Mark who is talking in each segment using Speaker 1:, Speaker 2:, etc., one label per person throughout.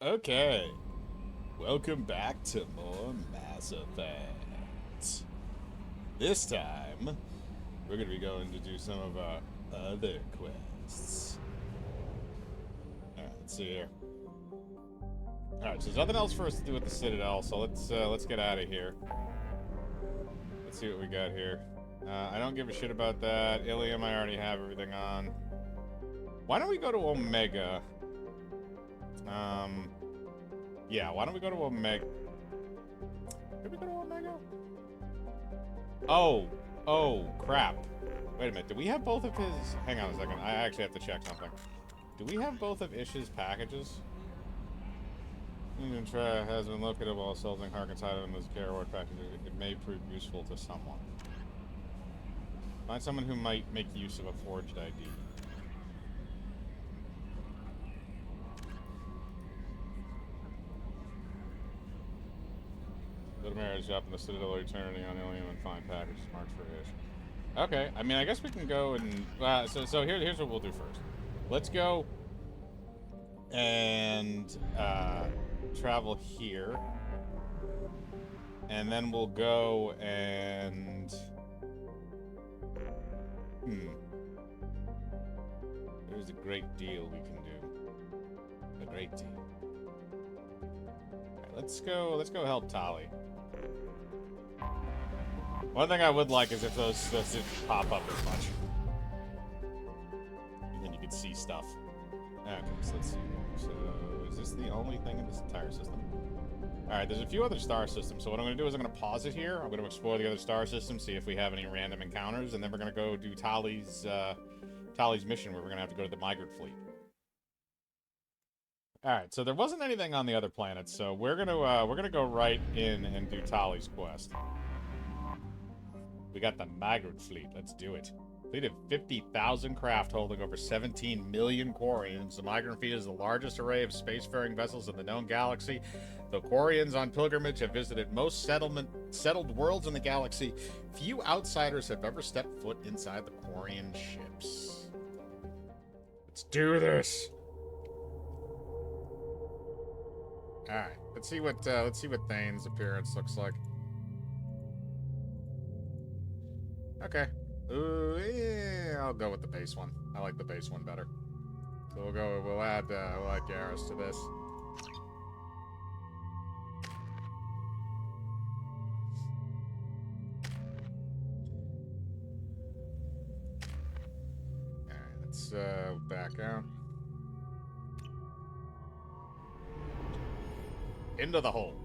Speaker 1: Okay, welcome back to more Mass Effect. This time, we're going to be going to do some of our other quests. Alright, let's see here. Alright, so there's nothing else for us to do with the Citadel, so let's get out of here. Let's see what we got here. I don't give a shit about that. Ilium, I already have everything on. Why don't we go to Omega? Yeah, why don't we go to Omega? Did we go to Omega? Oh, crap. Wait a minute, do we have both of his... Hang on a second, I actually have to check something. Do we have both of Ish's packages? Union Tra has been located while assaulting Harkin's item as Garrow package. It may prove useful to someone. Find someone who might make use of a forged ID. Little marriage up in the Citadel of Eternity on Ilium and find packages marked for Ish. Okay, I mean, I guess we can go and... so here's what we'll do first. Let's go and travel here. And then we'll go and... There's a great deal we can do. A great deal. Alright, let's go help Tali. One thing I would like is if those didn't pop up as much. And then you could see stuff. Okay, so let's see. So, is this the only thing in this entire system? Alright, there's a few other star systems, so what I'm going to do is I'm going to pause it here. I'm going to explore the other star systems, see if we have any random encounters, and then we're going to go do Tali's mission where we're going to have to go to the migrant fleet. Alright, so there wasn't anything on the other planets, so we're gonna go right in and do Tali's quest. We got the migrant fleet. Let's do it. Fleet of 50,000 craft holding over 17 million Quarians. The migrant fleet is the largest array of spacefaring vessels in the known galaxy. The Quarians on pilgrimage have visited most settled worlds in the galaxy. Few outsiders have ever stepped foot inside the Quarian ships. Let's do this. All right, let's see what Thane's appearance looks like. Okay. Ooh, yeah, I'll go with the base one. I like the base one better. So we'll add Garrus to this. Alright, let's back out. Into the hole.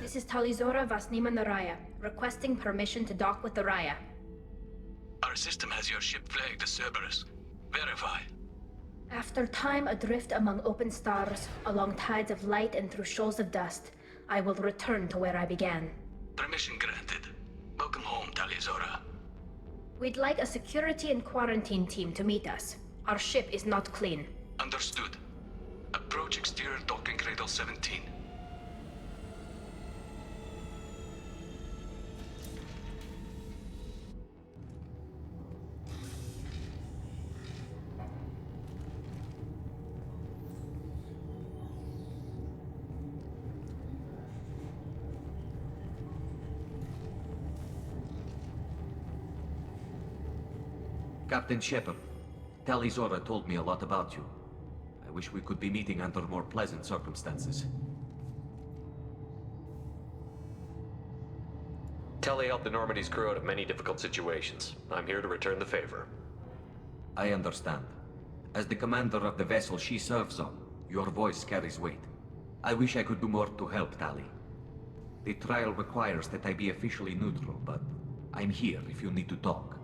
Speaker 2: This is Talizora Vasnima Naraya, requesting permission to dock with the Raya.
Speaker 3: Our system has your ship flagged as Cerberus. Verify.
Speaker 2: After time adrift among open stars, along tides of light and through shoals of dust, I will return to where I began.
Speaker 3: Permission granted. Welcome home, Talizora.
Speaker 2: We'd like a security and quarantine team to meet us. Our ship is not clean.
Speaker 3: Understood. Approach exterior docking cradle 17.
Speaker 4: Captain Shepard, Talizora told me a lot about you. I wish we could be meeting under more pleasant circumstances.
Speaker 5: Tali helped the Normandy's crew out of many difficult situations. I'm here to return the favor.
Speaker 4: I understand. As the commander of the vessel she serves on, your voice carries weight. I wish I could do more to help Tali. The trial requires that I be officially neutral, but I'm here if you need to talk.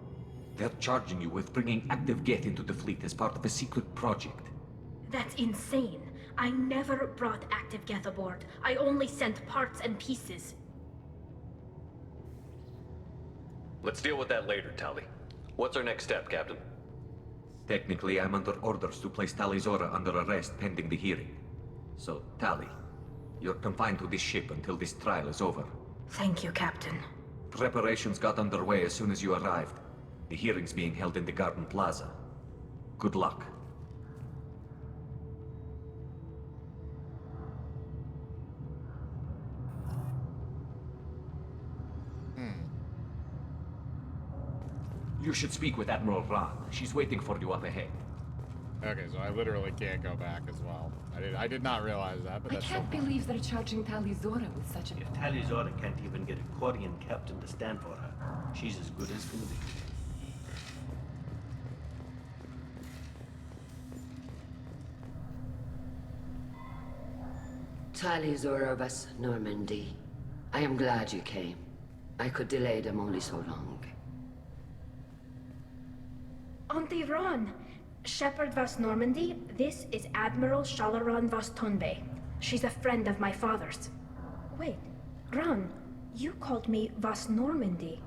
Speaker 4: They're charging you with bringing active Geth into the fleet as part of a secret project.
Speaker 2: That's insane. I never brought active Geth aboard. I only sent parts and pieces.
Speaker 5: Let's deal with that later, Tali. What's our next step, Captain?
Speaker 4: Technically, I'm under orders to place Talizora under arrest pending the hearing. So, Tali, you're confined to this ship until this trial is over.
Speaker 2: Thank you, Captain.
Speaker 4: Preparations got underway as soon as you arrived. The hearing's being held in the Garden Plaza. Good luck. You should speak with Admiral Ran. She's waiting for you up ahead.
Speaker 1: Okay, so I literally can't go back as well. I did not realize that, but
Speaker 6: I
Speaker 1: that's
Speaker 6: can't believe they're charging Talizora with such a...
Speaker 7: If Talizora can't even get a Quarian captain to stand for her, she's as good as can be.
Speaker 8: Talizora vas Normandy. I am glad you came. I could delay them only so long.
Speaker 2: Auntie Ron! Shepherd Vas Normandy, this is Admiral Shalaran Vas Tonbe. She's a friend of my father's. Wait, Ron, you called me Vas Normandy.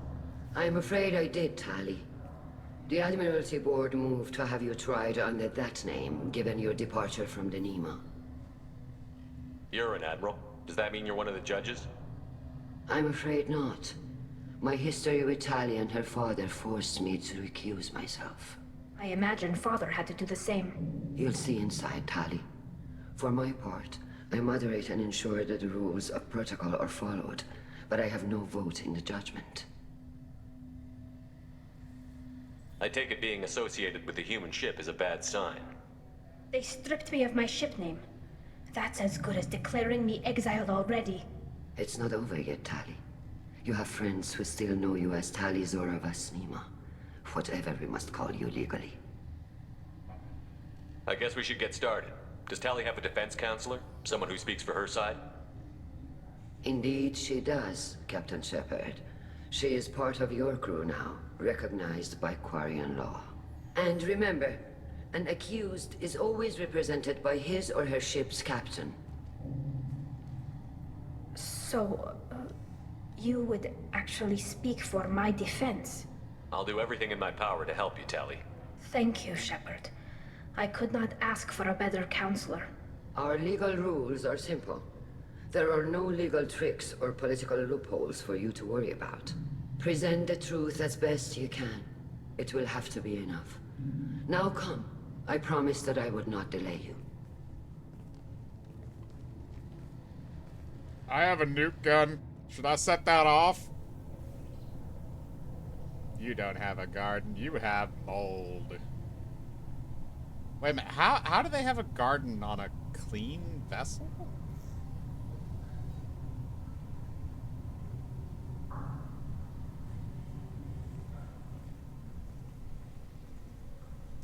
Speaker 8: I'm afraid I did, Tali. The Admiralty Board moved to have you tried under that name, given your departure from the Nima.
Speaker 5: You're an admiral. Does that mean you're one of the judges?
Speaker 8: I'm afraid not. My history with Tali and her father forced me to recuse myself.
Speaker 2: I imagine father had to do the same.
Speaker 8: You'll see inside, Tali. For my part, I moderate and ensure that the rules of protocol are followed, but I have no vote in the judgment.
Speaker 5: I take it being associated with the human ship is a bad sign.
Speaker 2: They stripped me of my ship name. That's as good as declaring me exiled already.
Speaker 8: It's not over yet, Tali. You have friends who still know you as Talizora Vas Nima. Whatever we must call you legally.
Speaker 5: I guess we should get started. Does Tali have a defense counselor? Someone who speaks for her side?
Speaker 8: Indeed she does, Captain Shepard. She is part of your crew now, recognized by Quarian law. And remember, an accused is always represented by his or her ship's captain.
Speaker 2: So, you would actually speak for my defense?
Speaker 5: I'll do everything in my power to help you, Tali.
Speaker 2: Thank you, Shepard. I could not ask for a better counselor.
Speaker 8: Our legal rules are simple. There are no legal tricks or political loopholes for you to worry about. Present the truth as best you can. It will have to be enough. Now come. I promised that I would not delay you.
Speaker 1: I have a nuke gun. Should I set that off? You don't have a garden. You have mold. Wait a minute. How do they have a garden on a clean vessel?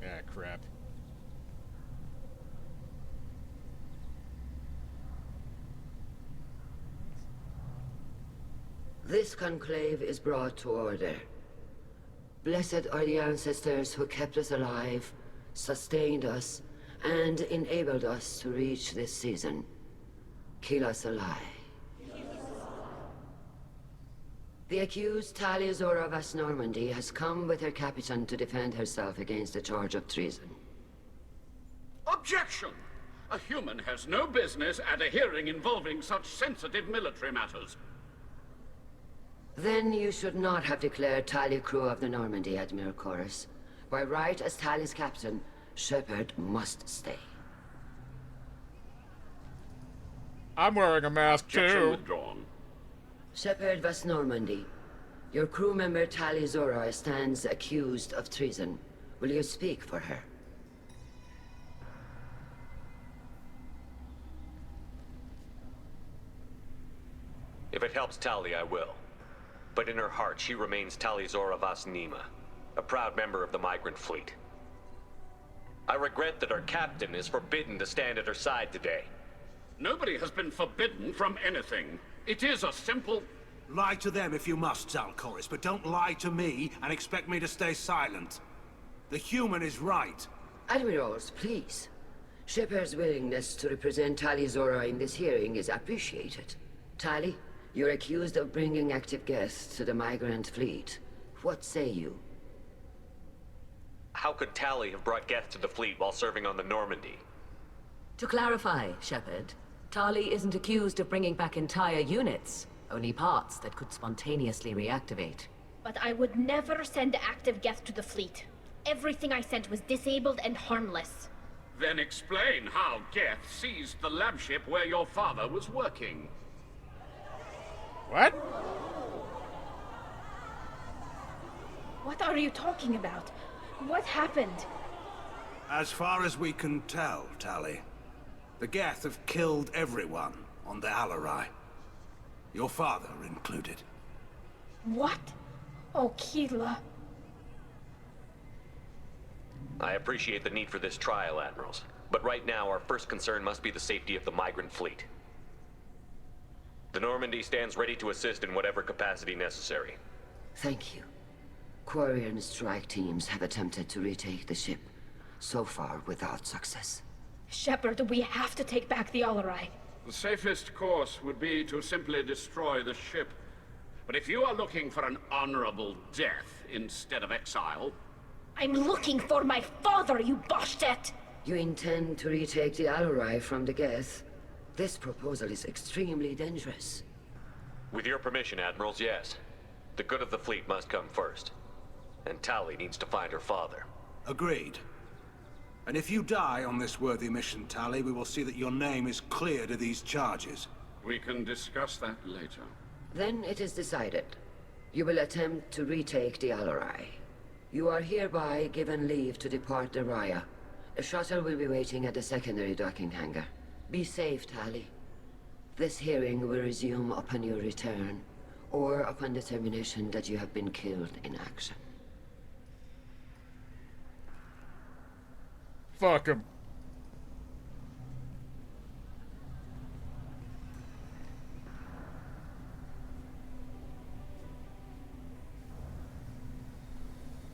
Speaker 1: Yeah, crap.
Speaker 8: This conclave is brought to order. Blessed are the ancestors who kept us alive, sustained us, and enabled us to reach this season. Kilas Alai. The accused Talizora Vas Normandy has come with her captain to defend herself against a charge of treason.
Speaker 9: Objection! A human has no business at a hearing involving such sensitive military matters.
Speaker 8: Then you should not have declared Tali crew of the Normandy, Admiral Chorus. By right as Tali's captain, Shepard must stay.
Speaker 1: I'm wearing a mask
Speaker 9: Objection
Speaker 1: too.
Speaker 9: withdrawn.
Speaker 8: Shepard Vas Normandy, your crew member Talizora stands accused of treason. Will you speak for her?
Speaker 5: If it helps Tali, I will. But in her heart, she remains Talizora Vas Nima, a proud member of the migrant fleet. I regret that our captain is forbidden to stand at her side today.
Speaker 9: Nobody has been forbidden from anything. It is a simple...
Speaker 10: Lie to them if you must, Zalcoris, but don't lie to me and expect me to stay silent. The human is right.
Speaker 8: Admirals, please. Shepard's willingness to represent Talizora in this hearing is appreciated. Tali, you're accused of bringing active guests to the migrant fleet. What say you?
Speaker 5: How could Tali have brought guests to the fleet while serving on the Normandy?
Speaker 6: To clarify, Shepard, Tali isn't accused of bringing back entire units, only parts that could spontaneously reactivate.
Speaker 2: But I would never send active guests to the fleet. Everything I sent was disabled and harmless.
Speaker 9: Then explain how Geth seized the lab ship where your father was working.
Speaker 1: What?
Speaker 2: What are you talking about? What happened?
Speaker 10: As far as we can tell, Tali, the Geth have killed everyone on the Alarai. Your father included.
Speaker 2: What? Oh, Keela.
Speaker 5: I appreciate the need for this trial, Admirals. But right now, our first concern must be the safety of the migrant fleet. The Normandy stands ready to assist in whatever capacity necessary.
Speaker 8: Thank you. Quarian strike teams have attempted to retake the ship, so far without success.
Speaker 2: Shepard, we have to take back the Alarai.
Speaker 9: The safest course would be to simply destroy the ship. But if you are looking for an honorable death instead of exile...
Speaker 2: I'm looking for my father, you Bastet!
Speaker 8: You intend to retake the Alarai from the Geth? This proposal is extremely dangerous.
Speaker 5: With your permission, Admirals, yes. The good of the fleet must come first. And Tali needs to find her father.
Speaker 10: Agreed. And if you die on this worthy mission, Tali, we will see that your name is cleared of these charges.
Speaker 9: We can discuss that later.
Speaker 8: Then it is decided. You will attempt to retake the Alarai. You are hereby given leave to depart the Raya. A shuttle will be waiting at the secondary docking hangar. Be safe, Tali. This hearing will resume upon your return, or upon determination that you have been killed in action.
Speaker 1: Fuck him.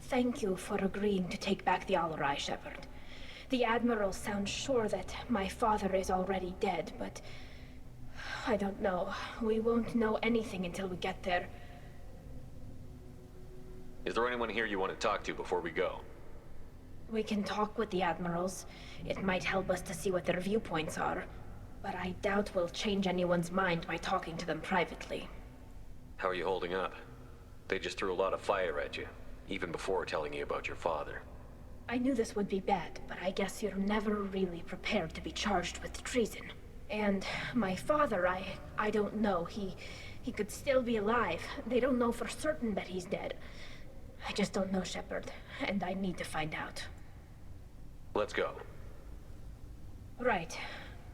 Speaker 2: Thank you for agreeing to take back the Alarai, Shepard. The Admiral sounds sure that my father is already dead, but... I don't know. We won't know anything until we get there.
Speaker 5: Is there anyone here you want to talk to before we go?
Speaker 2: We can talk with the Admirals. It might help us to see what their viewpoints are. But I doubt we'll change anyone's mind by talking to them privately.
Speaker 5: How are you holding up? They just threw a lot of fire at you, even before telling you about your father.
Speaker 2: I knew this would be bad, but I guess you're never really prepared to be charged with treason. And my father, I don't know. He could still be alive. They don't know for certain that he's dead. I just don't know, Shepard, and I need to find out.
Speaker 5: Let's go.
Speaker 2: Right.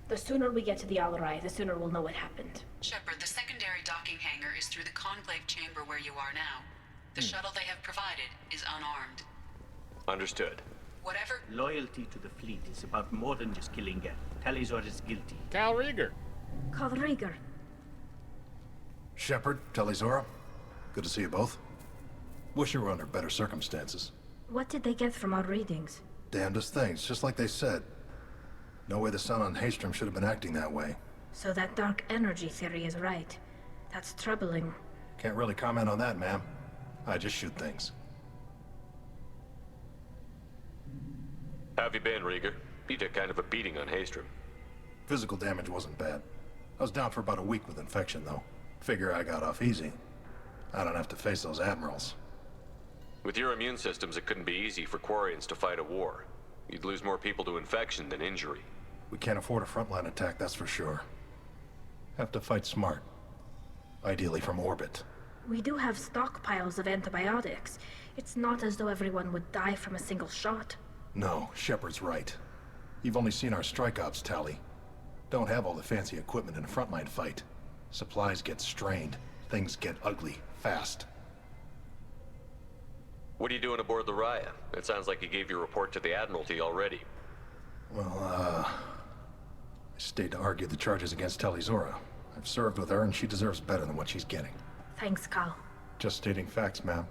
Speaker 2: The sooner we get to the Alarai, the sooner we'll know what happened.
Speaker 11: Shepard, the secondary docking hangar is through the Conclave chamber where you are now. The shuttle they have provided is unarmed.
Speaker 5: Understood.
Speaker 11: Whatever...
Speaker 7: Loyalty to the fleet is about more than just killing Geth. Talizor is guilty.
Speaker 1: Cal Rieger.
Speaker 2: Cal Rieger.
Speaker 12: Shepard, Talizora. Good to see you both. Wish you were under better circumstances.
Speaker 2: What did they get from our readings?
Speaker 12: Damnedest things, just like they said. No way the Sun on Haestrom should have been acting that way.
Speaker 2: So that dark energy theory is right. That's troubling.
Speaker 12: Can't really comment on that, ma'am. I just shoot things.
Speaker 5: How have you been, Rieger? You took kind of a beating on Haestrom.
Speaker 12: Physical damage wasn't bad. I was down for about a week with infection, though. Figure I got off easy. I don't have to face those admirals.
Speaker 5: With your immune systems, it couldn't be easy for Quarians to fight a war. You'd lose more people to infection than injury.
Speaker 12: We can't afford a frontline attack, that's for sure. Have to fight smart. Ideally from orbit.
Speaker 2: We do have stockpiles of antibiotics. It's not as though everyone would die from a single shot.
Speaker 12: No, Shepard's right. You've only seen our strike ops, Tali. Don't have all the fancy equipment in a frontline fight. Supplies get strained. Things get ugly, fast.
Speaker 5: What are you doing aboard the Raya? It sounds like you gave your report to the Admiralty already.
Speaker 12: Well, I stayed to argue the charges against Talizora. I've served with her, and she deserves better than what she's getting.
Speaker 2: Thanks, Cal.
Speaker 12: Just stating facts, ma'am.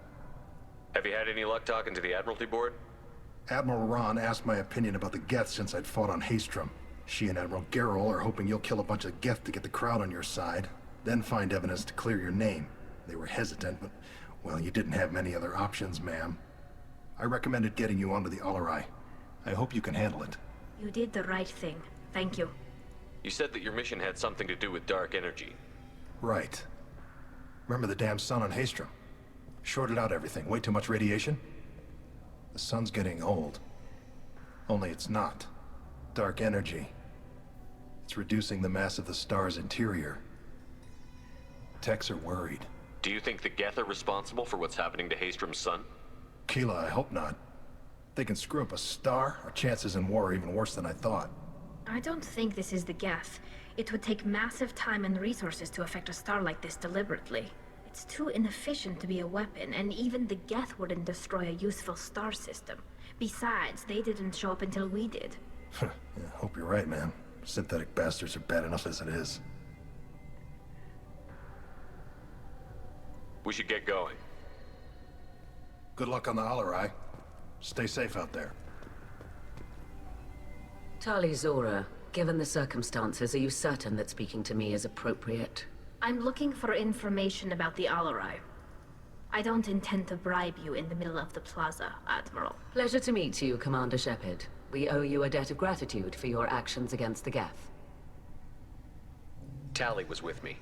Speaker 5: Have you had any luck talking to the Admiralty board?
Speaker 12: Admiral Ron asked my opinion about the Geth since I'd fought on Haestrom. She and Admiral Gerrel are hoping you'll kill a bunch of Geth to get the crowd on your side, then find evidence to clear your name. They were hesitant, but, well, you didn't have many other options, ma'am. I recommended getting you onto the Alarai. I hope you can handle it.
Speaker 2: You did the right thing. Thank you.
Speaker 5: You said that your mission had something to do with dark energy.
Speaker 12: Right. Remember the damn sun on Haestrom? Shorted out everything. Way too much radiation? The sun's getting old. Only it's not. Dark energy. It's reducing the mass of the star's interior. Techs are worried.
Speaker 5: Do you think the Geth are responsible for what's happening to Haestrom's sun?
Speaker 12: Keela, I hope not. If they can screw up a star, our chances in war are even worse than I thought.
Speaker 2: I don't think this is the Geth. It would take massive time and resources to affect a star like this deliberately. It's too inefficient to be a weapon, and even the Geth wouldn't destroy a useful star system. Besides, they didn't show up until we did.
Speaker 12: Yeah, hope you're right, man. Synthetic bastards are bad enough as it is.
Speaker 5: We should get going.
Speaker 12: Good luck on the Alarai. Stay safe out there.
Speaker 6: Tali Zora, given the circumstances, are you certain that speaking to me is appropriate?
Speaker 2: I'm looking for information about the Alarai. I don't intend to bribe you in the middle of the plaza, Admiral.
Speaker 6: Pleasure to meet you, Commander Shepard. We owe you a debt of gratitude for your actions against the Geth.
Speaker 5: Tali was with me.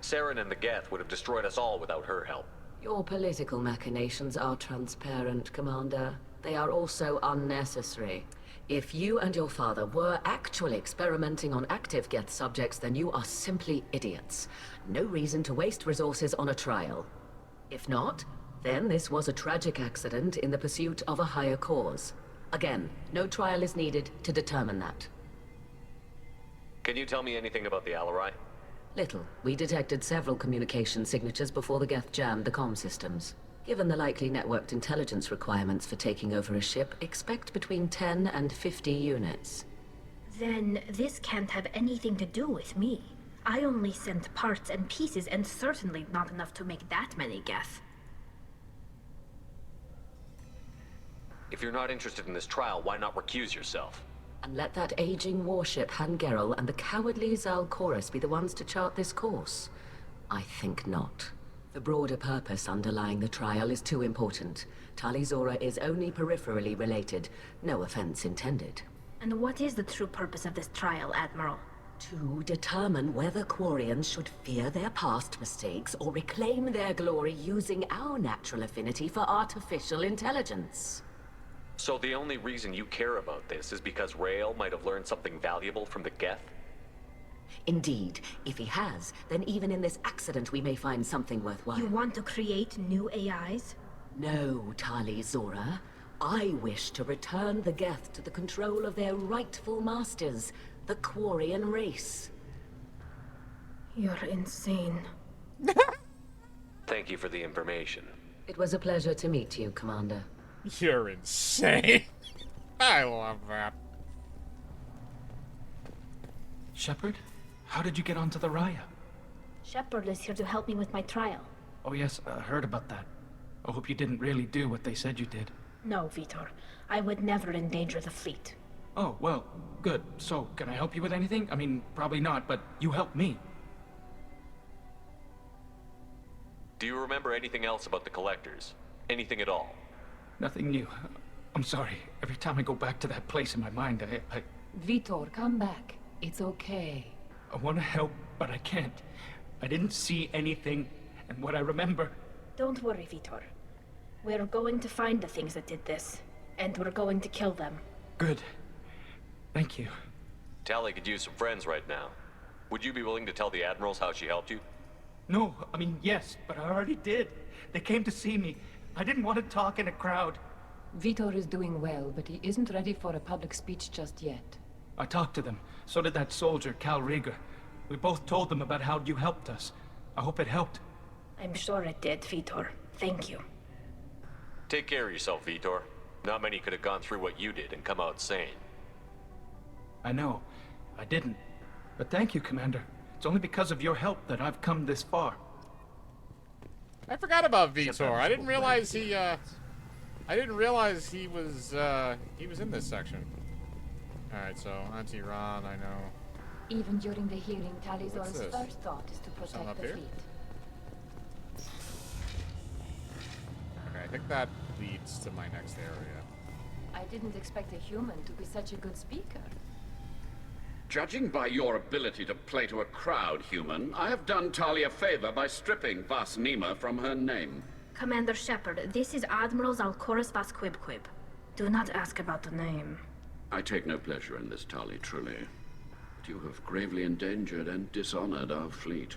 Speaker 5: Saren and the Geth would have destroyed us all without her help.
Speaker 6: Your political machinations are transparent, Commander. They are also unnecessary. If you and your father were actually experimenting on active Geth subjects, then you are simply idiots. No reason to waste resources on a trial. If not, then this was a tragic accident in the pursuit of a higher cause. Again, no trial is needed to determine that.
Speaker 5: Can you tell me anything about the Alarai?
Speaker 6: Little. We detected several communication signatures before the Geth jammed the comm systems. Given the likely networked intelligence requirements for taking over a ship, expect between 10 and 50 units.
Speaker 2: Then this can't have anything to do with me. I only sent parts and pieces, and certainly not enough to make that many Geth.
Speaker 5: If you're not interested in this trial, why not recuse yourself?
Speaker 6: And let that aging warship Han Gerrel and the cowardly Zal Chorus be the ones to chart this course? I think not. The broader purpose underlying the trial is too important. Tali Zora is only peripherally related. No offense intended.
Speaker 2: And what is the true purpose of this trial, Admiral?
Speaker 6: To determine whether Quarians should fear their past mistakes or reclaim their glory using our natural affinity for artificial intelligence.
Speaker 5: So the only reason you care about this is because Rael might have learned something valuable from the Geth?
Speaker 6: Indeed. If he has, then even in this accident we may find something worthwhile.
Speaker 2: You want to create new AIs?
Speaker 6: No, Tali Zora. I wish to return the Geth to the control of their rightful masters, the Quarian race.
Speaker 2: You're insane.
Speaker 5: Thank you for the information.
Speaker 6: It was a pleasure to meet you, Commander.
Speaker 1: You're insane. I love that.
Speaker 13: Shepard? How did you get onto the Raya?
Speaker 2: Shepard is here to help me with my trial.
Speaker 13: Oh yes, I heard about that. I hope you didn't really do what they said you did.
Speaker 2: No, Vitor. I would never endanger the fleet.
Speaker 13: Oh, well, good. So, can I help you with anything? I mean, probably not, but you helped me.
Speaker 5: Do you remember anything else about the Collectors? Anything at all?
Speaker 13: Nothing new. I'm sorry. Every time I go back to that place in my mind, I
Speaker 14: Vitor, come back. It's okay.
Speaker 13: I want to help, but I can't. I didn't see anything, and what I remember...
Speaker 2: Don't worry, Vitor. We're going to find the things that did this, and we're going to kill them.
Speaker 13: Good. Thank you.
Speaker 5: Tali could use some friends right now. Would you be willing to tell the Admirals how she helped you?
Speaker 13: No, I mean, yes, but I already did. They came to see me. I didn't want to talk in a crowd.
Speaker 14: Vitor is doing well, but he isn't ready for a public speech just yet.
Speaker 13: I talked to them. So did that soldier, Cal Rieger. We both told them about how you helped us. I hope it helped.
Speaker 2: I'm sure it did, Vitor. Thank you.
Speaker 5: Take care of yourself, Vitor. Not many could have gone through what you did and come out sane.
Speaker 13: I know. I didn't. But thank you, Commander. It's only because of your help that I've come this far.
Speaker 1: I forgot about Vitor. I didn't realize he was in this section. Alright, so Auntie Ron, I know.
Speaker 14: Even during the hearing, Tali Zora's
Speaker 1: this?
Speaker 14: first thought is to
Speaker 1: Something
Speaker 14: protect
Speaker 1: up
Speaker 14: the
Speaker 1: here?
Speaker 14: fleet.
Speaker 1: Okay, I think that leads to my next area.
Speaker 14: I didn't expect a human to be such a good speaker.
Speaker 9: Judging by your ability to play to a crowd, human, I have done Tali a favor by stripping Vas Nima from her name.
Speaker 2: Commander Shepard, this is Admiral Zalcorus Vas Quibquib. Do not ask about the name.
Speaker 9: I take no pleasure in this, Tali, truly. But you have gravely endangered and dishonored our fleet.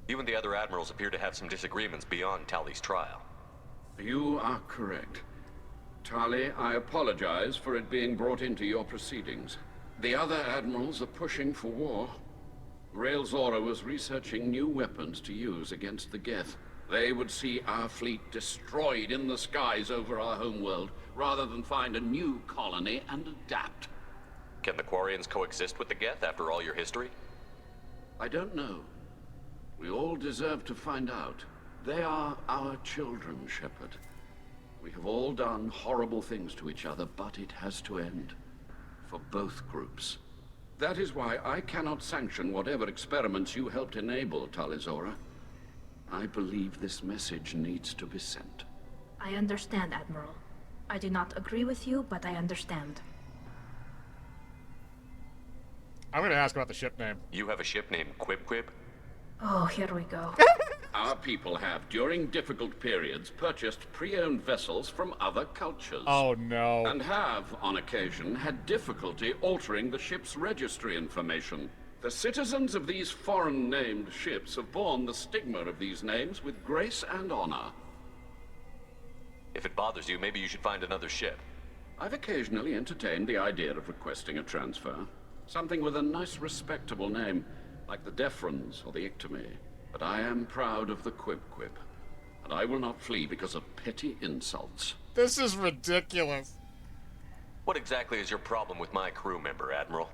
Speaker 5: You and the other Admirals appear to have some disagreements beyond Tali's trial.
Speaker 9: You are correct. Tali, I apologize for it being brought into your proceedings. The other admirals are pushing for war. Rael Zora was researching new weapons to use against the Geth. They would see our fleet destroyed in the skies over our homeworld, rather than find a new colony and adapt.
Speaker 5: Can the Quarians coexist with the Geth after all your history?
Speaker 9: I don't know. We all deserve to find out. They are our children, Shepard. We have all done horrible things to each other, but it has to end. For both groups. That is why I cannot sanction whatever experiments you helped enable, Tali Zora. I believe this message needs to be sent.
Speaker 2: I understand, Admiral. I do not agree with you, but I understand.
Speaker 1: I'm gonna ask about the ship name.
Speaker 5: You have a ship named Quib Quib?
Speaker 2: Oh, here we go.
Speaker 9: Our people have, during difficult periods, purchased pre-owned vessels from other cultures.
Speaker 1: Oh no.
Speaker 9: And have, on occasion, had difficulty altering the ship's registry information. The citizens of these foreign-named ships have borne the stigma of these names with grace and honor.
Speaker 5: If it bothers you, maybe you should find another ship.
Speaker 9: I've occasionally entertained the idea of requesting a transfer. Something with a nice, respectable name, like the Defrons or the Ictomy. But I am proud of the Quib Quib, and I will not flee because of petty insults.
Speaker 1: This is ridiculous.
Speaker 5: What exactly is your problem with my crew member, Admiral?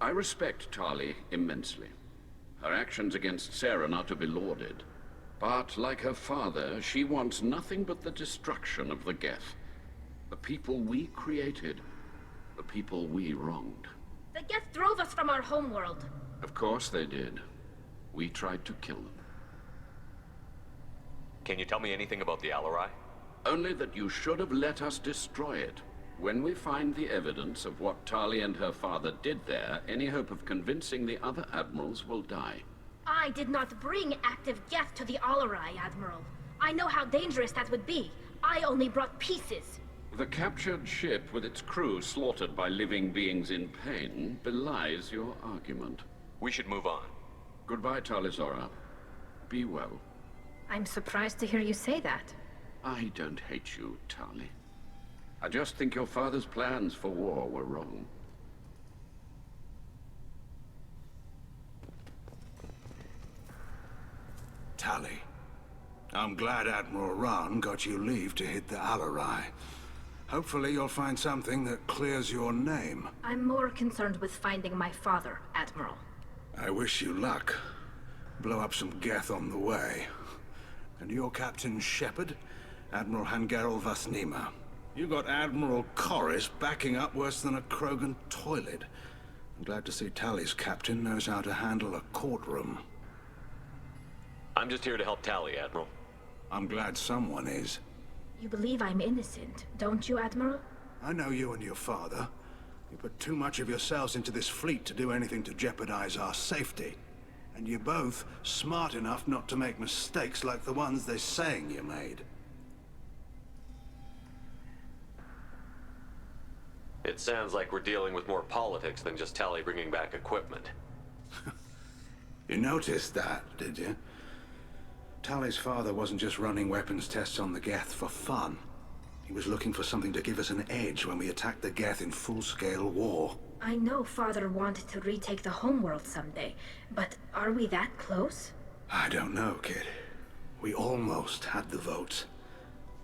Speaker 9: I respect Tali immensely. Her actions against Saren are to be lauded. But, like her father, she wants nothing but the destruction of the Geth. The people we created. The people we wronged.
Speaker 2: The Geth drove us from our homeworld.
Speaker 9: Of course they did. We tried to kill them.
Speaker 5: Can you tell me anything about the Alarai?
Speaker 9: Only that you should have let us destroy it. When we find the evidence of what Tali and her father did there, any hope of convincing the other admirals will die.
Speaker 2: I did not bring active Geth to the Alarai, Admiral. I know how dangerous that would be. I only brought pieces.
Speaker 9: The captured ship with its crew slaughtered by living beings in pain belies your argument.
Speaker 5: We should move on.
Speaker 9: Goodbye, Tali Zora. Be well.
Speaker 2: I'm surprised to hear you say that.
Speaker 9: I don't hate you, Tali. I just think your father's plans for war were wrong.
Speaker 10: Tali, I'm glad Admiral Rahn got you leave to hit the Alarai. Hopefully you'll find something that clears your name.
Speaker 2: I'm more concerned with finding my father, Admiral.
Speaker 10: I wish you luck. Blow up some Geth on the way. And your Captain Shepard, Admiral Hangerel Vasnima. You got Admiral Corris backing up worse than a Krogan toilet. I'm glad to see Tali's captain knows how to handle a courtroom.
Speaker 5: I'm just here to help Tali, Admiral.
Speaker 10: I'm glad someone is.
Speaker 2: You believe I'm innocent, don't you, Admiral?
Speaker 10: I know you and your father. You put too much of yourselves into this fleet to do anything to jeopardize our safety. And you're both smart enough not to make mistakes like the ones they're saying you made.
Speaker 5: It sounds like we're dealing with more politics than just Tali bringing back equipment.
Speaker 10: You noticed that, did you? Tali's father wasn't just running weapons tests on the Geth for fun. He was looking for something to give us an edge when we attacked the Geth in full-scale war.
Speaker 2: I know Father wanted to retake the homeworld someday, but are we that close?
Speaker 10: I don't know, kid. We almost had the votes.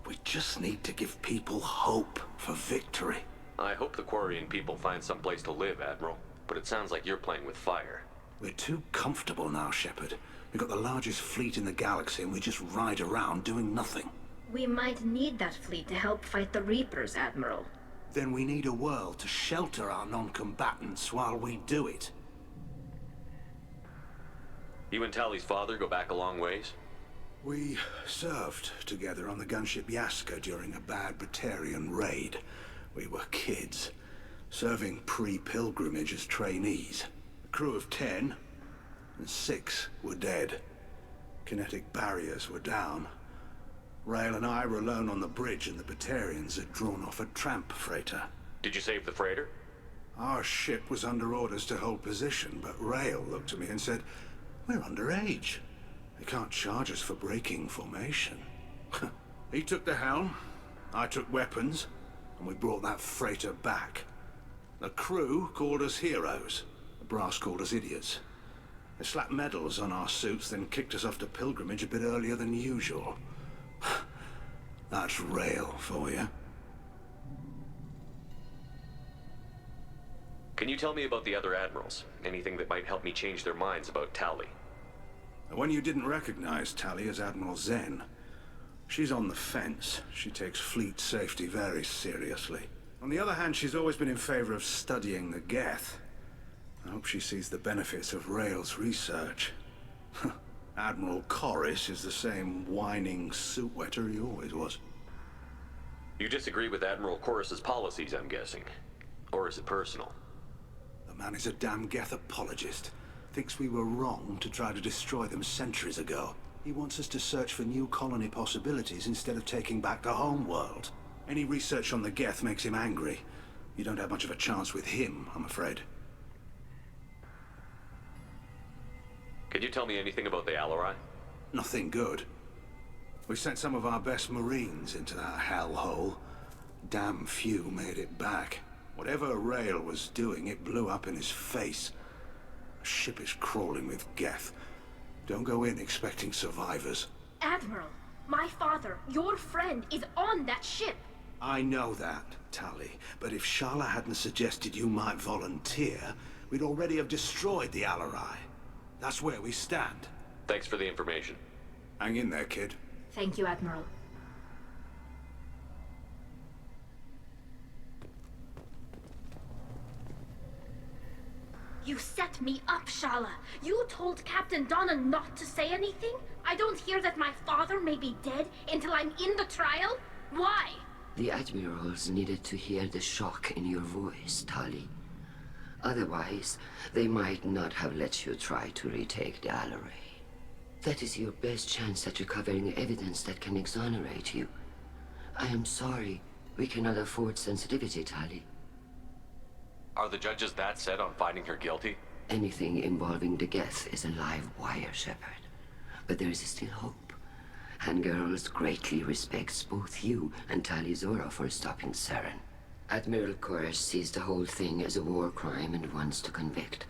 Speaker 10: We just need to give people hope for victory.
Speaker 5: I hope the Quarian people find some place to live, Admiral. But it sounds like you're playing with fire.
Speaker 10: We're too comfortable now, Shepard. We've got the largest fleet in the galaxy and we just ride around doing nothing.
Speaker 2: We might need that fleet to help fight the Reapers, Admiral.
Speaker 10: Then we need a world to shelter our non-combatants while we do it.
Speaker 5: You and Tali's father go back a long ways?
Speaker 10: We served together on the gunship Yaska during a bad Batarian raid. We were kids, serving pre-pilgrimage as trainees. A crew of 10, and 6 were dead. Kinetic barriers were down. Rael and I were alone on the bridge and the Batarians had drawn off a tramp freighter.
Speaker 5: Did you save the freighter?
Speaker 10: Our ship was under orders to hold position, but Rael looked at me and said, "We're underage. They can't charge us for breaking formation." He took the helm, I took weapons, and we brought that freighter back. The crew called us heroes. The brass called us idiots. They slapped medals on our suits, then kicked us off to pilgrimage a bit earlier than usual. That's rail for you.
Speaker 5: Can you tell me about the other admirals? Anything that might help me change their minds about Tali?
Speaker 10: The one you didn't recognize, Tali, is Admiral Zen. She's on the fence. She takes fleet safety very seriously. On the other hand, she's always been in favor of studying the Geth. I hope she sees the benefits of Rail's research. Admiral Corris is the same whining suit wetter he always was.
Speaker 5: You disagree with Admiral Corris's policies, I'm guessing. Or is it personal?
Speaker 10: The man is a damn Geth apologist. Thinks we were wrong to try to destroy them centuries ago. He wants us to search for new colony possibilities instead of taking back the home world. Any research on the Geth makes him angry. You don't have much of a chance with him, I'm afraid.
Speaker 5: Can you tell me anything about the Alarai?
Speaker 10: Nothing good. We sent some of our best Marines into that hellhole. Damn few made it back. Whatever Rail was doing, it blew up in his face. The ship is crawling with Geth. Don't go in expecting survivors.
Speaker 2: Admiral, my father, your friend, is on that ship.
Speaker 10: I know that, Tali. But if Shala hadn't suggested you might volunteer, we'd already have destroyed the Alarai. That's where we stand.
Speaker 5: Thanks for the information.
Speaker 10: Hang in there, kid.
Speaker 2: Thank you, Admiral. You set me up, Shala. You told Captain Donna not to say anything? I don't hear that my father may be dead until I'm in the trial? Why?
Speaker 8: The admirals needed to hear the shock in your voice, Tali. Otherwise, they might not have let you try to retake the Alarai. That is your best chance at recovering evidence that can exonerate you. I am sorry. We cannot afford sensitivity, Tali.
Speaker 5: Are the judges that set on finding her guilty?
Speaker 8: Anything involving the Geth is a live wire, Shepard. But there is still hope. Handgirls greatly respects both you and Tali Zora for stopping Saren. Admiral Corris sees the whole thing as a war crime and wants to convict.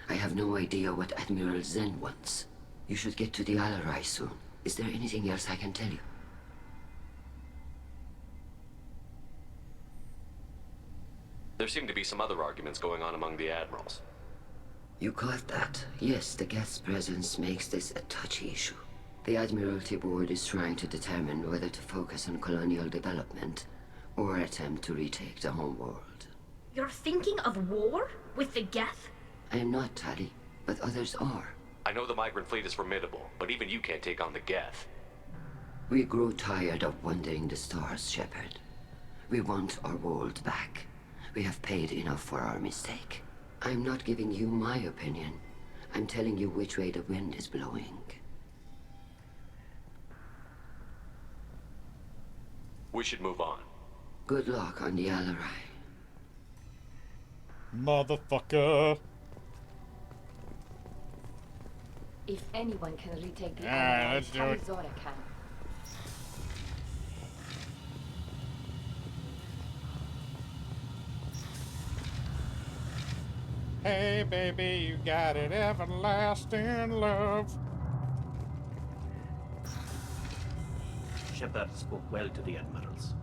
Speaker 8: I have no idea what Admiral Zen wants. You should get to the Alarai soon. Is there anything else I can tell you?
Speaker 5: There seem to be some other arguments going on among the admirals.
Speaker 8: You caught that? Yes, the Geth's presence makes this a touchy issue. The Admiralty Board is trying to determine whether to focus on colonial development or attempt to retake the homeworld.
Speaker 2: You're thinking of war? With the Geth?
Speaker 8: I am not, Tali, but others are.
Speaker 5: I know the migrant fleet is formidable, but even you can't take on the Geth.
Speaker 8: We grow tired of wandering the stars, Shepard. We want our world back. We have paid enough for our mistake. I'm not giving you my opinion. I'm telling you which way the wind is blowing.
Speaker 5: We should move on.
Speaker 8: Good luck on the Alarai.
Speaker 1: Motherfucker.
Speaker 14: If anyone can retake the
Speaker 1: Alright, let's do it.
Speaker 14: Zora can.
Speaker 1: Hey, baby, you got it, everlasting love.
Speaker 7: Shepard spoke well to the admirals.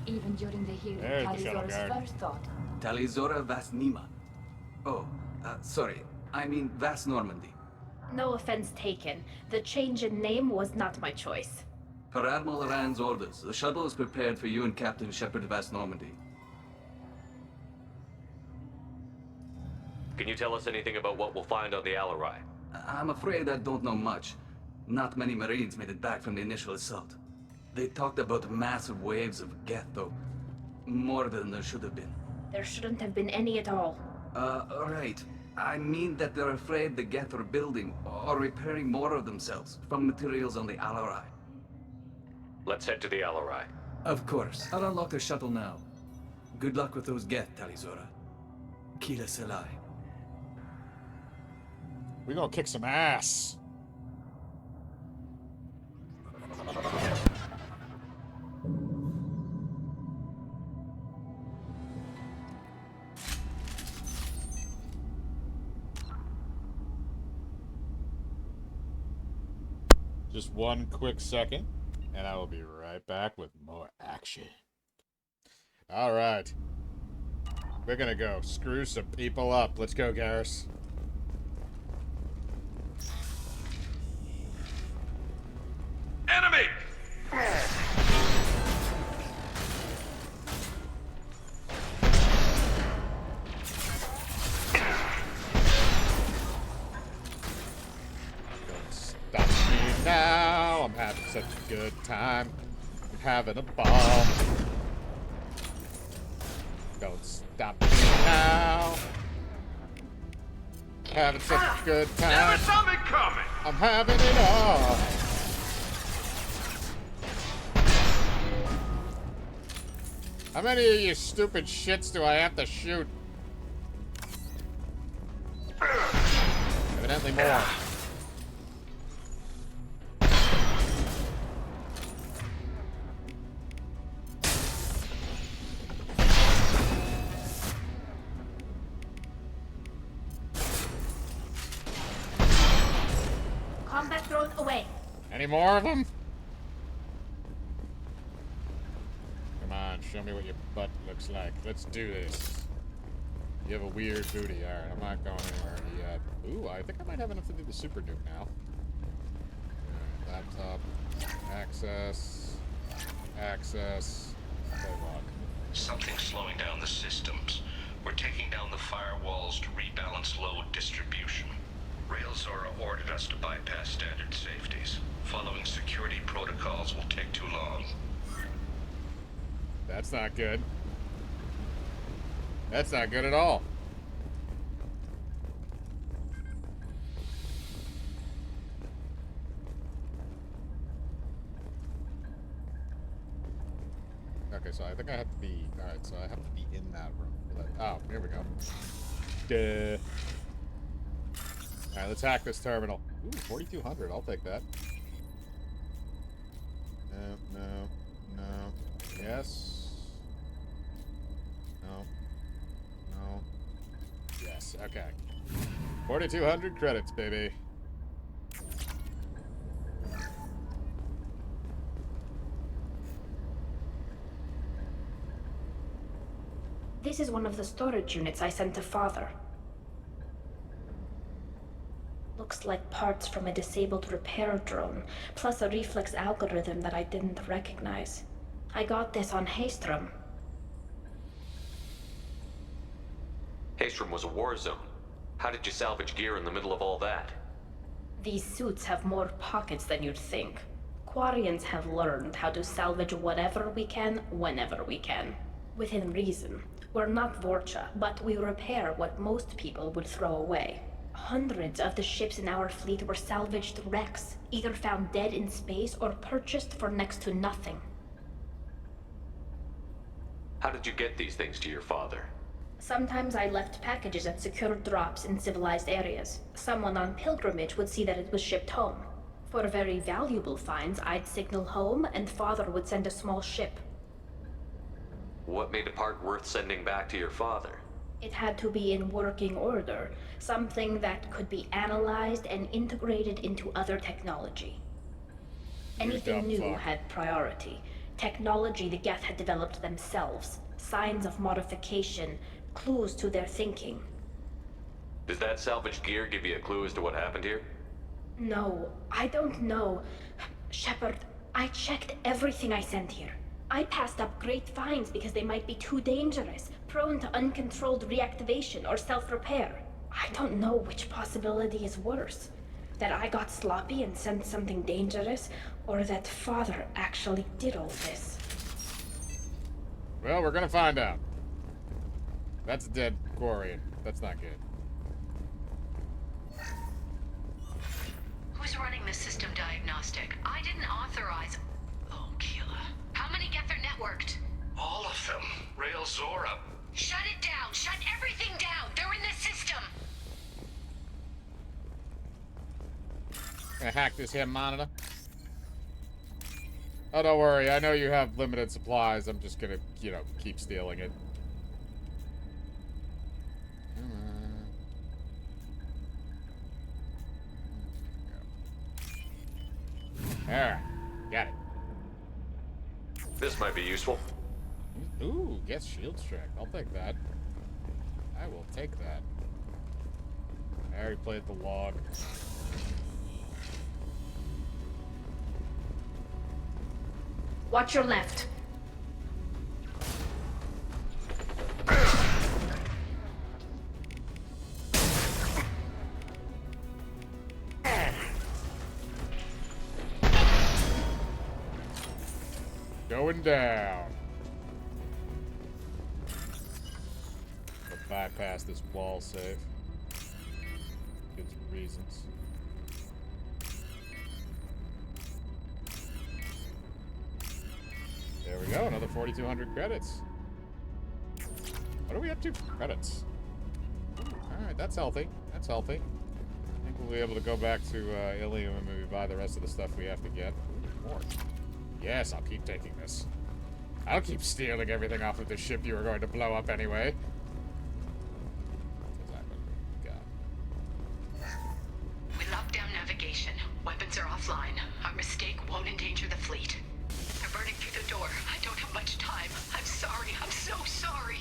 Speaker 14: Even during the hearing,
Speaker 1: There's the shuttle
Speaker 14: Talizora's
Speaker 1: guard.
Speaker 14: first thought.
Speaker 15: Talizora Vas Nima. Oh, sorry. I mean Vas Normandy.
Speaker 2: No offense taken. The change in name was not my choice.
Speaker 15: Per Admiral Rand's orders, the shuttle is prepared for you and Captain Shepard Vas Normandy.
Speaker 5: Can you tell us anything about what we'll find on the Alarai?
Speaker 15: I'm afraid I don't know much. Not many Marines made it back from the initial assault. They talked about massive waves of Geth, though. More than there should have been.
Speaker 2: There shouldn't have been any at all.
Speaker 15: Right. I mean that they're afraid the Geth are building or repairing more of themselves from materials on the Alarai.
Speaker 5: Let's head to the Alarai.
Speaker 15: Of course. I'll unlock the shuttle now. Good luck with those Geth, Talizora. Kila Selai.
Speaker 1: We gonna kick some ass. Just one quick second, and I will be right back with more action. All right. We're gonna go screw some people up. Let's go, Garrus.
Speaker 16: Enemy!
Speaker 1: Stop me now. I'm having such a good time. I'm having a ball. Don't stop me now. Having such a good time.
Speaker 16: Never saw me coming!
Speaker 1: I'm having it all. How many of you stupid shits do I have to shoot? Evidently more.
Speaker 2: Combat drone away.
Speaker 1: Any more of them? Come on, show me what your butt looks like. Let's do this. You have a weird booty. Alright, I'm not going anywhere yet. Ooh, I think I might have enough to do the super nuke now. Laptop. Access. Access. Log.
Speaker 17: Something's slowing down the systems. We're taking down the firewalls to rebalance load distribution. Railzora ordered us to bypass standard safeties. Following security protocols will take too long.
Speaker 1: That's not good. That's not good at all. Okay, so I think I have to be... Alright, so I have to be in that room. Oh, here we go. Duh. Alright, let's hack this terminal. Ooh, 4200. I'll take that. No, no, no. Yes. No. No. Yes, okay. 4,200 credits, baby.
Speaker 2: This is one of the storage units I sent to Father. Looks like parts from a disabled repair drone, plus a reflex algorithm that I didn't recognize. I got this on Haestrom.
Speaker 5: Haestrom was a war zone. How did you salvage gear in the middle of all that?
Speaker 2: These suits have more pockets than you'd think. Quarians have learned how to salvage whatever we can, whenever we can. Within reason. We're not Vorcha, but we repair what most people would throw away. Hundreds of the ships in our fleet were salvaged wrecks, either found dead in space or purchased for next to nothing.
Speaker 5: How did you get these things to your father?
Speaker 2: Sometimes I left packages at secure drops in civilized areas. Someone on pilgrimage would see that it was shipped home. For very valuable finds, I'd signal home and Father would send a small ship.
Speaker 5: What made a part worth sending back to your father?
Speaker 2: It had to be in working order, something that could be analyzed and integrated into other technology. Anything new had priority. Technology the Geth had developed themselves, signs of modification, clues to their thinking.
Speaker 5: Does that salvaged gear give you a clue as to what happened here?
Speaker 2: No, I don't know. Shepard, I checked everything I sent here. I passed up great finds because they might be too dangerous, prone to uncontrolled reactivation or self-repair. I don't know which possibility is worse. That I got sloppy and sent something dangerous, or that Father actually did all this.
Speaker 1: Well, we're gonna find out. That's a dead Quarian. That's not good.
Speaker 11: Who's running the system diagnostic? I didn't authorize... Oh, Keela. How many Geth are networked?
Speaker 17: All of them. Railzora.
Speaker 11: Shut it down! Shut everything down! They're in the system!
Speaker 1: Gonna hack this here monitor. Oh, don't worry. I know you have limited supplies. I'm just gonna, you know, keep stealing it. Alright, got it.
Speaker 5: This might be useful.
Speaker 1: Ooh, get shield strength. I'll take that. I will take that. I already played the log.
Speaker 2: Watch your left.
Speaker 1: Going down. I'll bypass this wall safe. Good reasons. There we go, another 4,200 credits. What are we up to for credits? Alright, that's healthy. That's healthy. I think we'll be able to go back to Ilium and maybe buy the rest of the stuff we have to get. Ooh, more. Yes, I'll keep taking this. I'll keep stealing everything off of the ship you were going to blow up anyway.
Speaker 11: We locked down navigation. Weapons are offline. Our mistake won't endanger the fleet. They're burning through the door. I don't have much time. I'm sorry. I'm so sorry.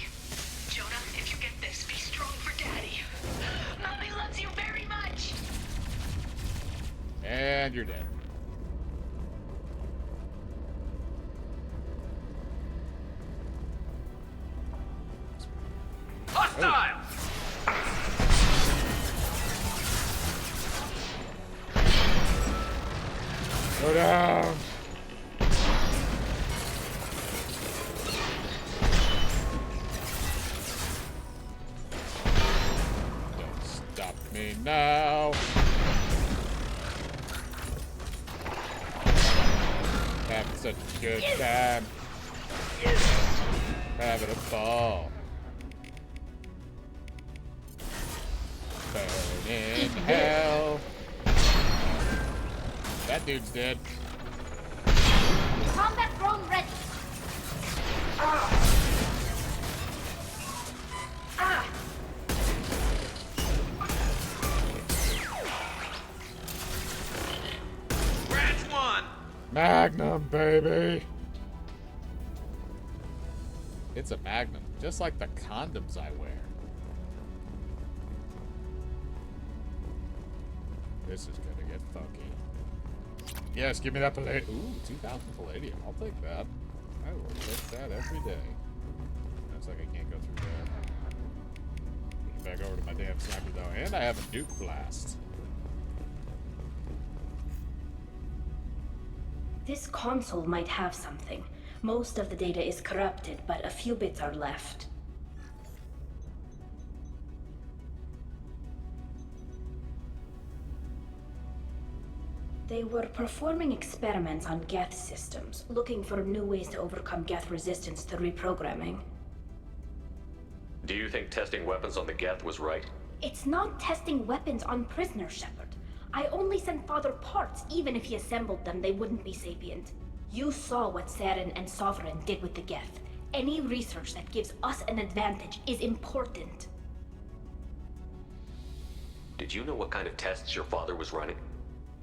Speaker 11: Jonah, if you get this, be strong for Daddy. Mommy loves you very much.
Speaker 1: And you're dead.
Speaker 16: Hostile!
Speaker 1: Go down! Don't stop me now! Having such a good time. Having a ball. Burn in hell. That dude's dead.
Speaker 2: Combat drone ready.
Speaker 16: Branch 1!
Speaker 1: Magnum, baby! It's a Magnum, just like the condoms I wear. This is gonna get funky. Yes, give me that palladium. Ooh, 2,000 palladium. I'll take that. I will take that every day. Looks like I can't go through there. Back over to my damn sniper though, and I have a nuke blast.
Speaker 2: This console might have something. Most of the data is corrupted, but a few bits are left. They were performing experiments on Geth systems, looking for new ways to overcome Geth resistance to reprogramming.
Speaker 5: Do you think testing weapons on the Geth was right?
Speaker 2: It's not testing weapons on prisoners, Shepard. I only sent Father parts. Even if he assembled them, they wouldn't be sapient. You saw what Saren and Sovereign did with the Geth. Any research that gives us an advantage is important.
Speaker 5: Did you know what kind of tests your father was running?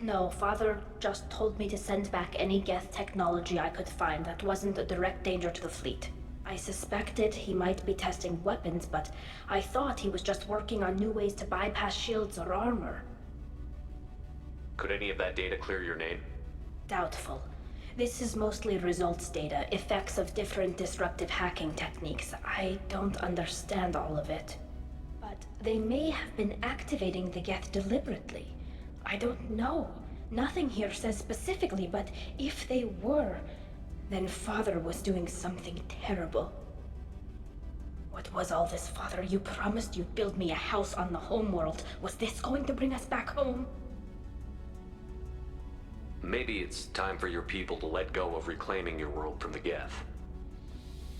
Speaker 2: No, Father just told me to send back any Geth technology I could find that wasn't a direct danger to the fleet. I suspected he might be testing weapons, but I thought he was just working on new ways to bypass shields or armor.
Speaker 5: Could any of that data clear your name?
Speaker 2: Doubtful. This is mostly results data, effects of different disruptive hacking techniques. I don't understand all of it. But they may have been activating the Geth deliberately. I don't know. Nothing here says specifically, but if they were, then Father was doing something terrible. What was all this, Father? You promised you'd build me a house on the homeworld. Was this going to bring us back home?
Speaker 5: Maybe it's time for your people to let go of reclaiming your world from the Geth.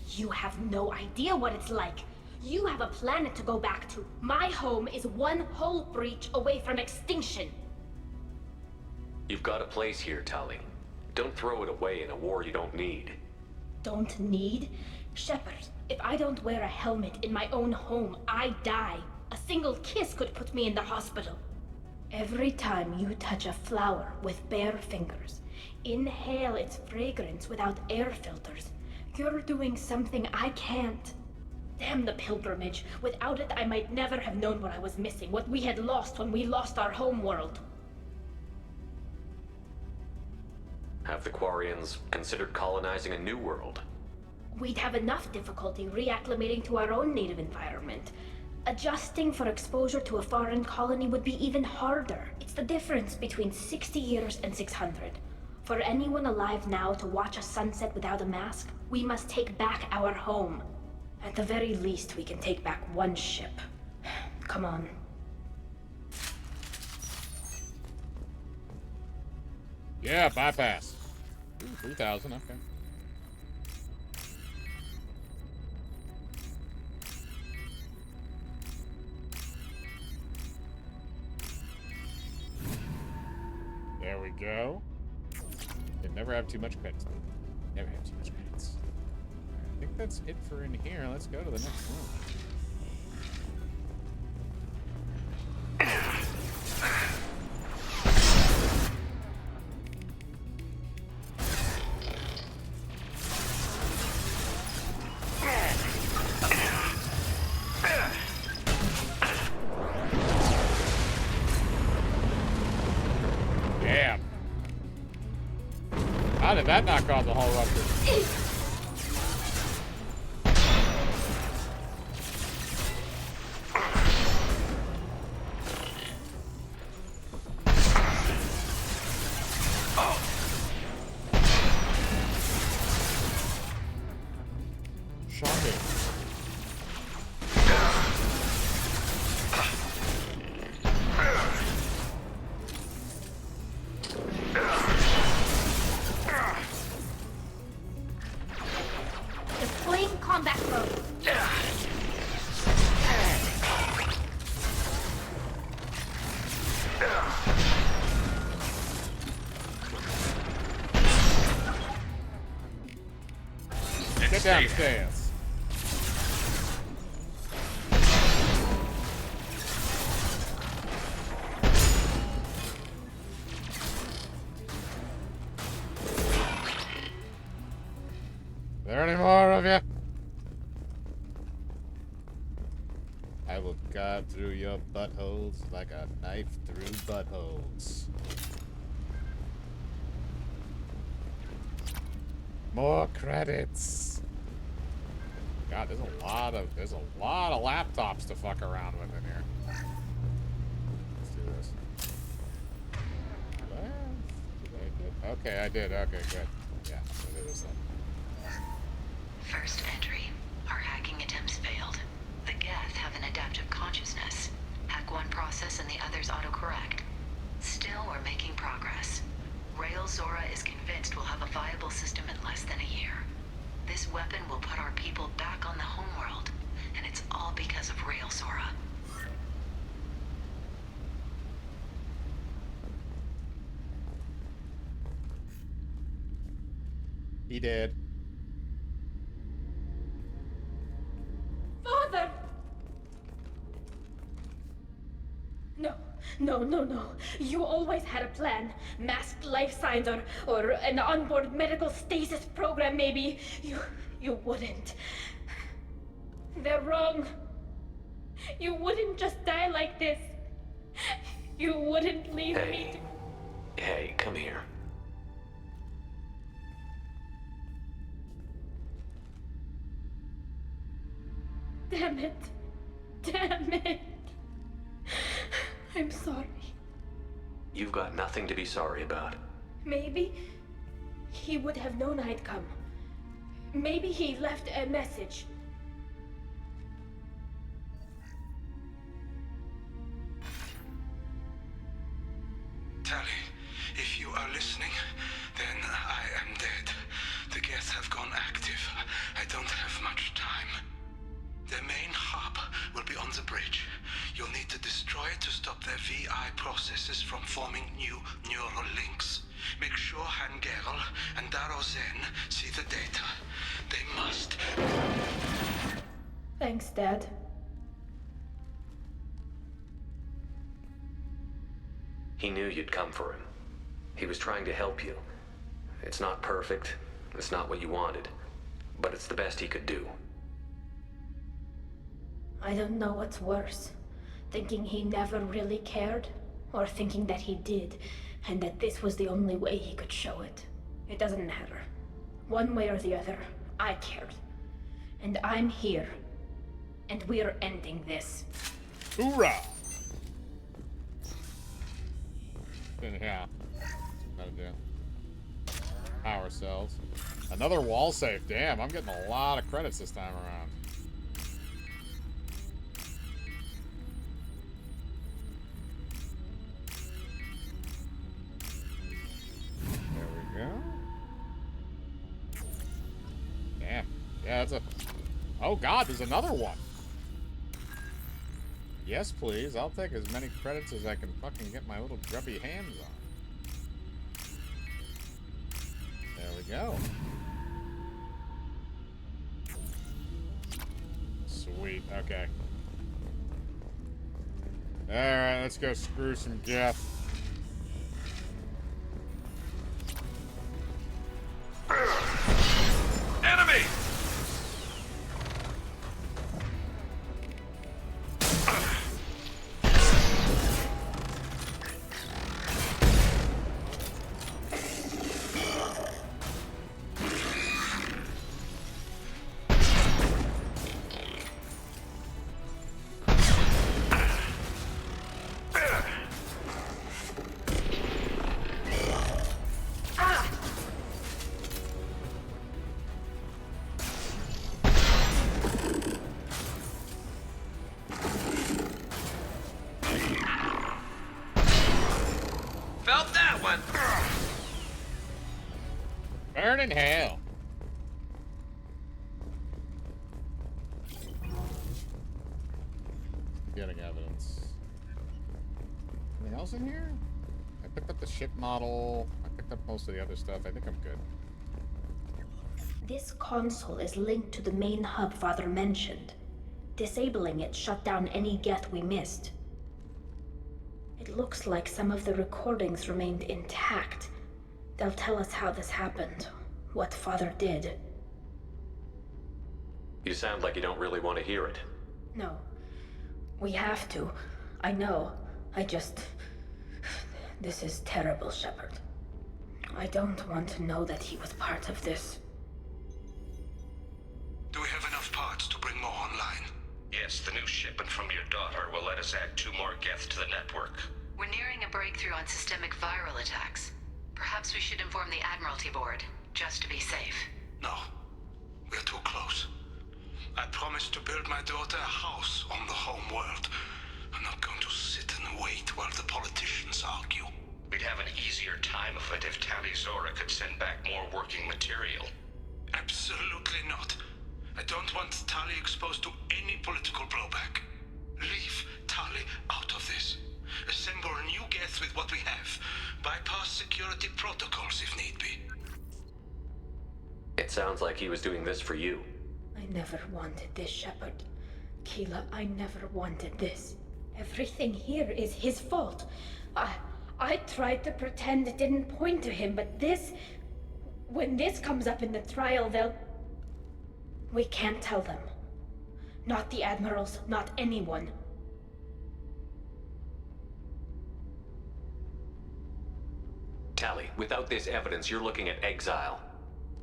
Speaker 2: You have no idea what it's like. You have a planet to go back to. My home is one hull breach away from extinction.
Speaker 5: You've got a place here, Tali. Don't throw it away in a war you don't need.
Speaker 2: Don't need? Shepard, if I don't wear a helmet in my own home, I die. A single kiss could put me in the hospital. Every time you touch a flower with bare fingers, inhale its fragrance without air filters, you're doing something I can't. Damn the pilgrimage. Without it, I might never have known what I was missing, what we had lost when we lost our home world.
Speaker 5: Have the Quarians considered colonizing a new world?
Speaker 2: We'd have enough difficulty reacclimating to our own native environment. Adjusting for exposure to a foreign colony would be even harder. It's the difference between 60 years and 600. For anyone alive now to watch a sunset without a mask, we must take back our home. At the very least, we can take back one ship. Come on.
Speaker 1: Yeah, bypass. Ooh, 3,000, okay. There we go. Can never have too much credits. Never have too much credits. I think that's it for in here. Let's go to the next room. Damn. How did that not cause a whole rupture? Shocking.
Speaker 2: Deploying combat mode.
Speaker 1: Get downstairs. There any more of you? I will guide through your buttholes like a knife through buttholes. More credits. God, there's a lot of laptops to fuck around with in here. Let's do this. Okay, I did. Okay, good. Yeah, I'll do this then.
Speaker 11: First entry. Our hacking attempts failed. The Geth have an adaptive consciousness. Hack one process and the others autocorrect. Still, we're making progress. Rael Zora is convinced we'll have a viable system in less than a year. This weapon will put our people back on the homeworld, and it's all because of Rael Zora.
Speaker 1: He did.
Speaker 2: Father! No. You always had a plan. Masked life signs or an onboard medical stasis program, maybe. You wouldn't. They're wrong. You wouldn't just die like this. You wouldn't leave me to...
Speaker 5: Hey, come here.
Speaker 2: Damn it. I'm sorry.
Speaker 5: You've got nothing to be sorry about.
Speaker 2: Maybe he would have known I'd come. Maybe he left a message.
Speaker 10: Tali, if you are listening, then I am dead. The Geth have gone active. I don't have much time. Their main hub will be on the bridge. You'll need to destroy it to stop their VI processes from forming new neural links. Make sure Han Gerel and Daro Zen see the data. They must.
Speaker 2: Thanks, Dad.
Speaker 5: He knew you'd come for him. He was trying to help you. It's not perfect. It's not what you wanted. But it's the best he could do.
Speaker 2: I don't know what's worse. Thinking he never really cared, or thinking that he did, and that this was the only way he could show it. It doesn't matter. One way or the other, I cared. And I'm here. And we're ending this.
Speaker 1: Hoorah! Yeah. Gotta do. Power cells. Another wall safe. Damn, I'm getting a lot of credits this time around. There we go. Damn. Yeah, that's a... Oh god, there's another one. Yes, please. I'll take as many credits as I can fucking get my little grubby hands on. There we go. Sweet. Okay. Alright, let's go screw some Geth.
Speaker 16: Enemy! Felt that one!
Speaker 1: Burn in hell. Getting evidence. Anything else in here? I picked up the ship model. I picked up most of the other stuff. I think I'm good.
Speaker 2: This console is linked to the main hub Father mentioned. Disabling it shut down any Geth we missed. It looks like some of the recordings remained intact. They'll tell us how this happened, what Father did.
Speaker 5: You sound like you don't really want to hear it.
Speaker 2: No. We have to. I know. This is terrible, Shepard. I don't want to know that he was part of this.
Speaker 17: Do we have enough parts to bring more online? Yes, the new shipment from your daughter will let us add 2 more Geth to the network.
Speaker 11: We're nearing a breakthrough on systemic viral attacks. Perhaps we should inform the Admiralty Board, just to be safe.
Speaker 17: No, we're too close. I promised to build my daughter a house on the home world. I'm not going to sit and wait while the politicians argue. We'd have an easier time of it if Tali Zora could send back more working material. Absolutely not. I don't want Tali exposed to any political blowback. Leave Tali out of this. Assemble new Geth with what we have. Bypass security protocols if need be.
Speaker 5: It sounds like he was doing this for you.
Speaker 2: I never wanted this, Shepard. Keela, I never wanted this. Everything here is his fault. I tried to pretend it didn't point to him, but this... When this comes up in the trial, they'll... We can't tell them. Not the Admirals, not anyone.
Speaker 5: Tali, without this evidence, you're looking at exile.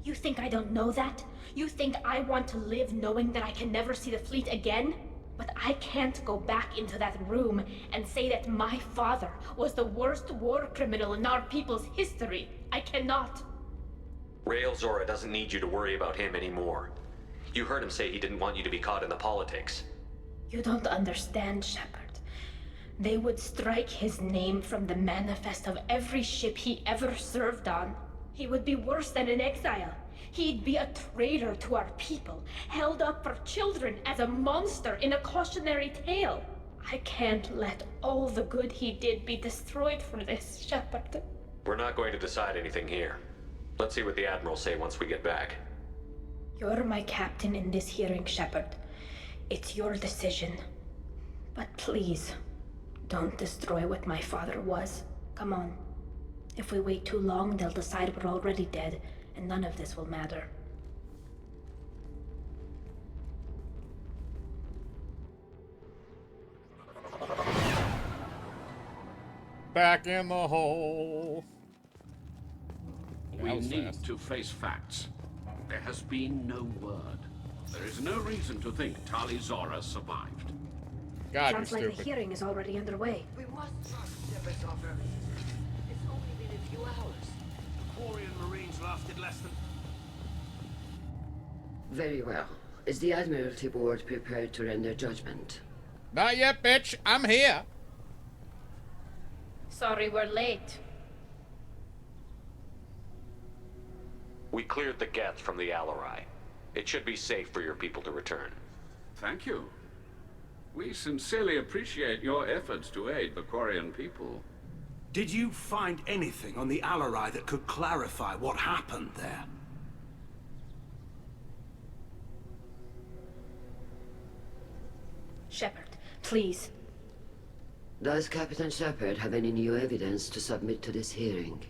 Speaker 2: You think I don't know that? You think I want to live knowing that I can never see the fleet again? But I can't go back into that room and say that my father was the worst war criminal in our people's history. I cannot.
Speaker 5: Rael Zora doesn't need you to worry about him anymore. You heard him say he didn't want you to be caught in the politics.
Speaker 2: You don't understand, Shepard. They would strike his name from the manifest of every ship he ever served on. He would be worse than an exile. He'd be a traitor to our people, held up for children as a monster in a cautionary tale. I can't let all the good he did be destroyed for this, Shepard.
Speaker 5: We're not going to decide anything here. Let's see what the Admirals say once we get back.
Speaker 2: You're my captain in this hearing, Shepard. It's your decision. But please, don't destroy what my father was. Come on. If we wait too long, they'll decide we're already dead, and none of this will matter.
Speaker 1: Back in the hole.
Speaker 9: We need to face facts. There has been no word. There is no reason to think Tali Zora survived.
Speaker 1: God,
Speaker 2: Sounds like the hearing is already underway.
Speaker 8: We must trust Shepard's offer. It's only been a few hours.
Speaker 18: Quarian Marines lasted less than...
Speaker 8: Very well. Is the Admiralty Board prepared to render judgment?
Speaker 1: Not yet, bitch. I'm here.
Speaker 2: Sorry we're late.
Speaker 5: We cleared the Geth from the Alarai. It should be safe for your people to return.
Speaker 9: Thank you. We sincerely appreciate your efforts to aid the Quarian people.
Speaker 18: Did you find anything on the Alarai that could clarify what happened there?
Speaker 2: Shepard, please.
Speaker 8: Does Captain Shepard have any new evidence to submit to this hearing?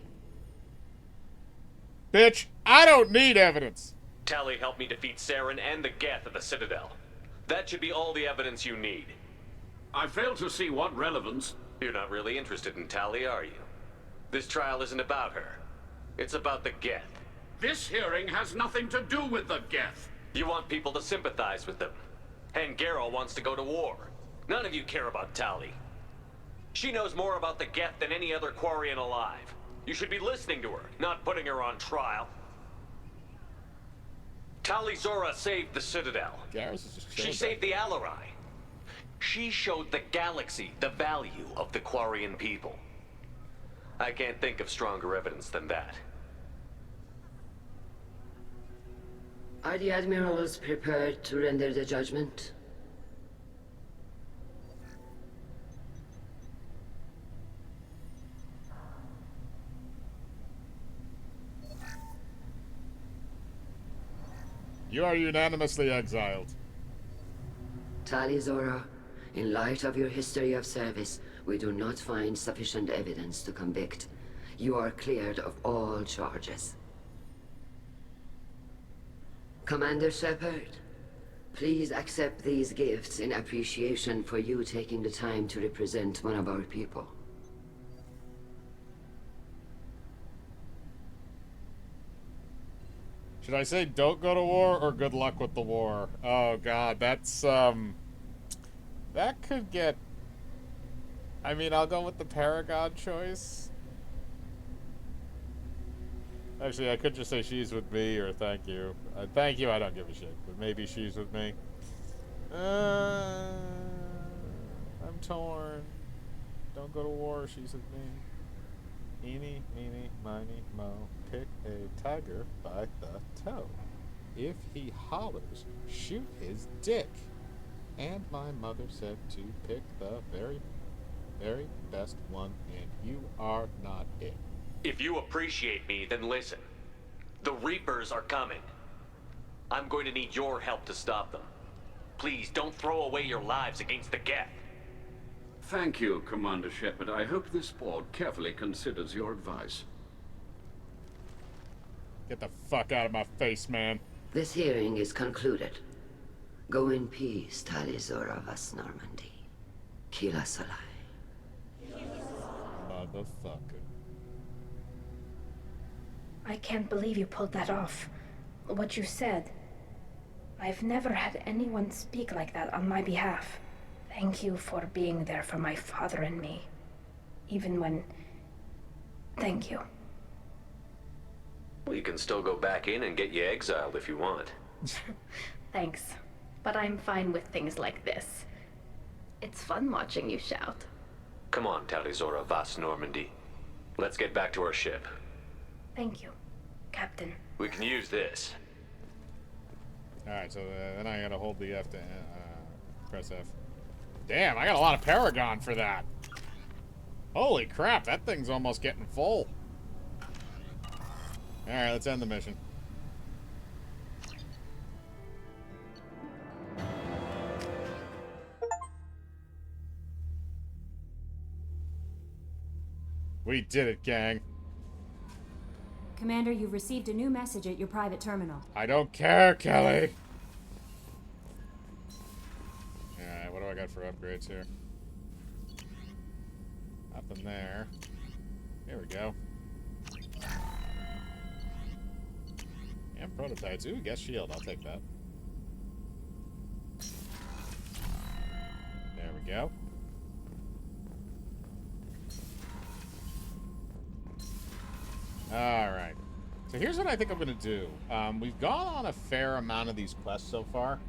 Speaker 1: Bitch, I don't need evidence.
Speaker 5: Tali helped me defeat Saren and the Geth at the Citadel. That should be all the evidence you need.
Speaker 9: I fail to see what relevance...
Speaker 5: You're not really interested in Tali, are you? This trial isn't about her. It's about the Geth.
Speaker 9: This hearing has nothing to do with the Geth.
Speaker 5: You want people to sympathize with them. And Garrow wants to go to war. None of you care about Tali. She knows more about the Geth than any other Quarian alive. You should be listening to her, not putting her on trial. Tali Zora saved the Citadel. She saved the Alarai. She showed the galaxy the value of the Quarian people. I can't think of stronger evidence than that.
Speaker 8: Are the Admirals prepared to render the judgment?
Speaker 1: You are unanimously exiled.
Speaker 8: Tali Zora, in light of your history of service, we do not find sufficient evidence to convict. You are cleared of all charges. Commander Shepard, please accept these gifts in appreciation for you taking the time to represent one of our people.
Speaker 1: Should I say don't go to war or good luck with the war? Oh god, that's that could get... I mean, I'll go with the Paragon choice. Actually, I could just say she's with me or thank you. Thank you, I don't give a shit, but maybe she's with me. I'm torn. Don't go to war, she's with me. Eeny, meeny, miny, mo. Pick a tiger by the toe. If he hollers, shoot his dick. And my mother said to pick the very, very best one, and you are not it.
Speaker 5: If you appreciate me, then listen. The Reapers are coming. I'm going to need your help to stop them. Please, don't throw away your lives against the Geth.
Speaker 9: Thank you, Commander Shepard. I hope this board carefully considers your advice.
Speaker 1: Get the fuck out of my face, man.
Speaker 8: This hearing is concluded. Go in peace, Tali Zora Vas Normandy. Kila Salai.
Speaker 1: Motherfucker.
Speaker 2: I can't believe you pulled that off. What you said. I've never had anyone speak like that on my behalf. Thank you for being there for my father and me. Even when... Thank you.
Speaker 5: We can still go back in and get you exiled if you want.
Speaker 2: Thanks. But I'm fine with things like this. It's fun watching you shout.
Speaker 5: Come on, Tali Zora Vas Normandy. Let's get back to our ship.
Speaker 2: Thank you, Captain.
Speaker 5: We can use this.
Speaker 1: Alright, so then I gotta hold the F to press F. Damn, I got a lot of Paragon for that. Holy crap, that thing's almost getting full. Alright, let's end the mission. We did it, gang.
Speaker 19: Commander, you've received a new message at your private terminal.
Speaker 1: I don't care, Kelly. Alright, what do I got for upgrades here? Nothing there. Here we go. And prototypes. Ooh, guess shield. I'll take that. There we go. Alright. So here's what I think I'm going to do. We've gone on a fair amount of these quests so far.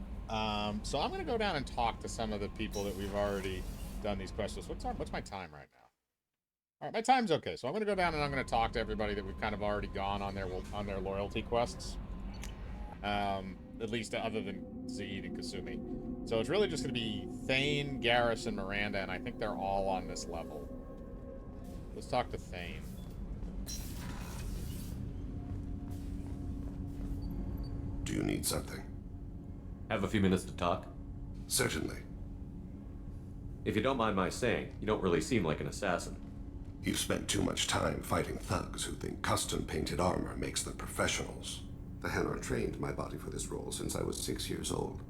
Speaker 1: So I'm going to go down and talk to some of the people that we've already done these quests with. What's my time right now? Alright, my time's okay. So I'm going to go down and I'm going to talk to everybody that we've kind of already gone on their loyalty quests. At least other than Zaid and Kasumi. So it's really just going to be Thane, Garrus, and Miranda, and I think they're all on this level. Let's talk to Thane.
Speaker 20: Do you need something?
Speaker 5: Have a few minutes to talk?
Speaker 20: Certainly.
Speaker 5: If you don't mind my saying, you don't really seem like an assassin.
Speaker 20: You've spent too much time fighting thugs who think custom-painted armor makes them professionals. The Hanar trained my body for this role since I was 6 years old.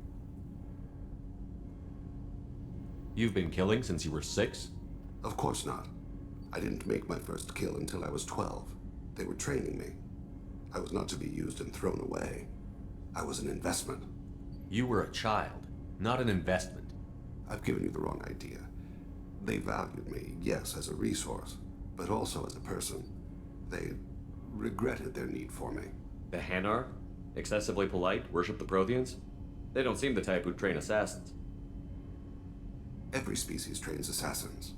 Speaker 5: You've been killing since you were 6?
Speaker 20: Of course not. I didn't make my first kill until I was 12. They were training me. I was not to be used and thrown away. I was an investment.
Speaker 5: You were a child, not an investment.
Speaker 20: I've given you the wrong idea. They valued me, yes, as a resource, but also as a person. They regretted their need for me.
Speaker 5: The Hanar? Excessively polite, worship the Protheans? They don't seem the type who'd train assassins.
Speaker 20: Every species trains assassins.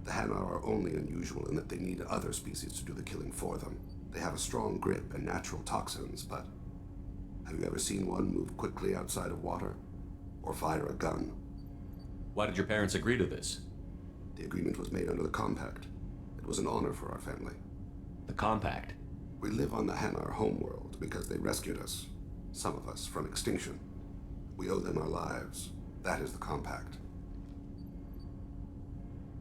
Speaker 20: The Hanar are only unusual in that they need other species to do the killing for them. They have a strong grip and natural toxins, but have you ever seen one move quickly outside of water? Or fire a gun?
Speaker 5: Why did your parents agree to this?
Speaker 20: The agreement was made under the Compact. It was an honor for our family.
Speaker 5: The Compact?
Speaker 20: We live on the Hanar homeworld because they rescued us, some of us, from extinction. We owe them our lives. That is the Compact.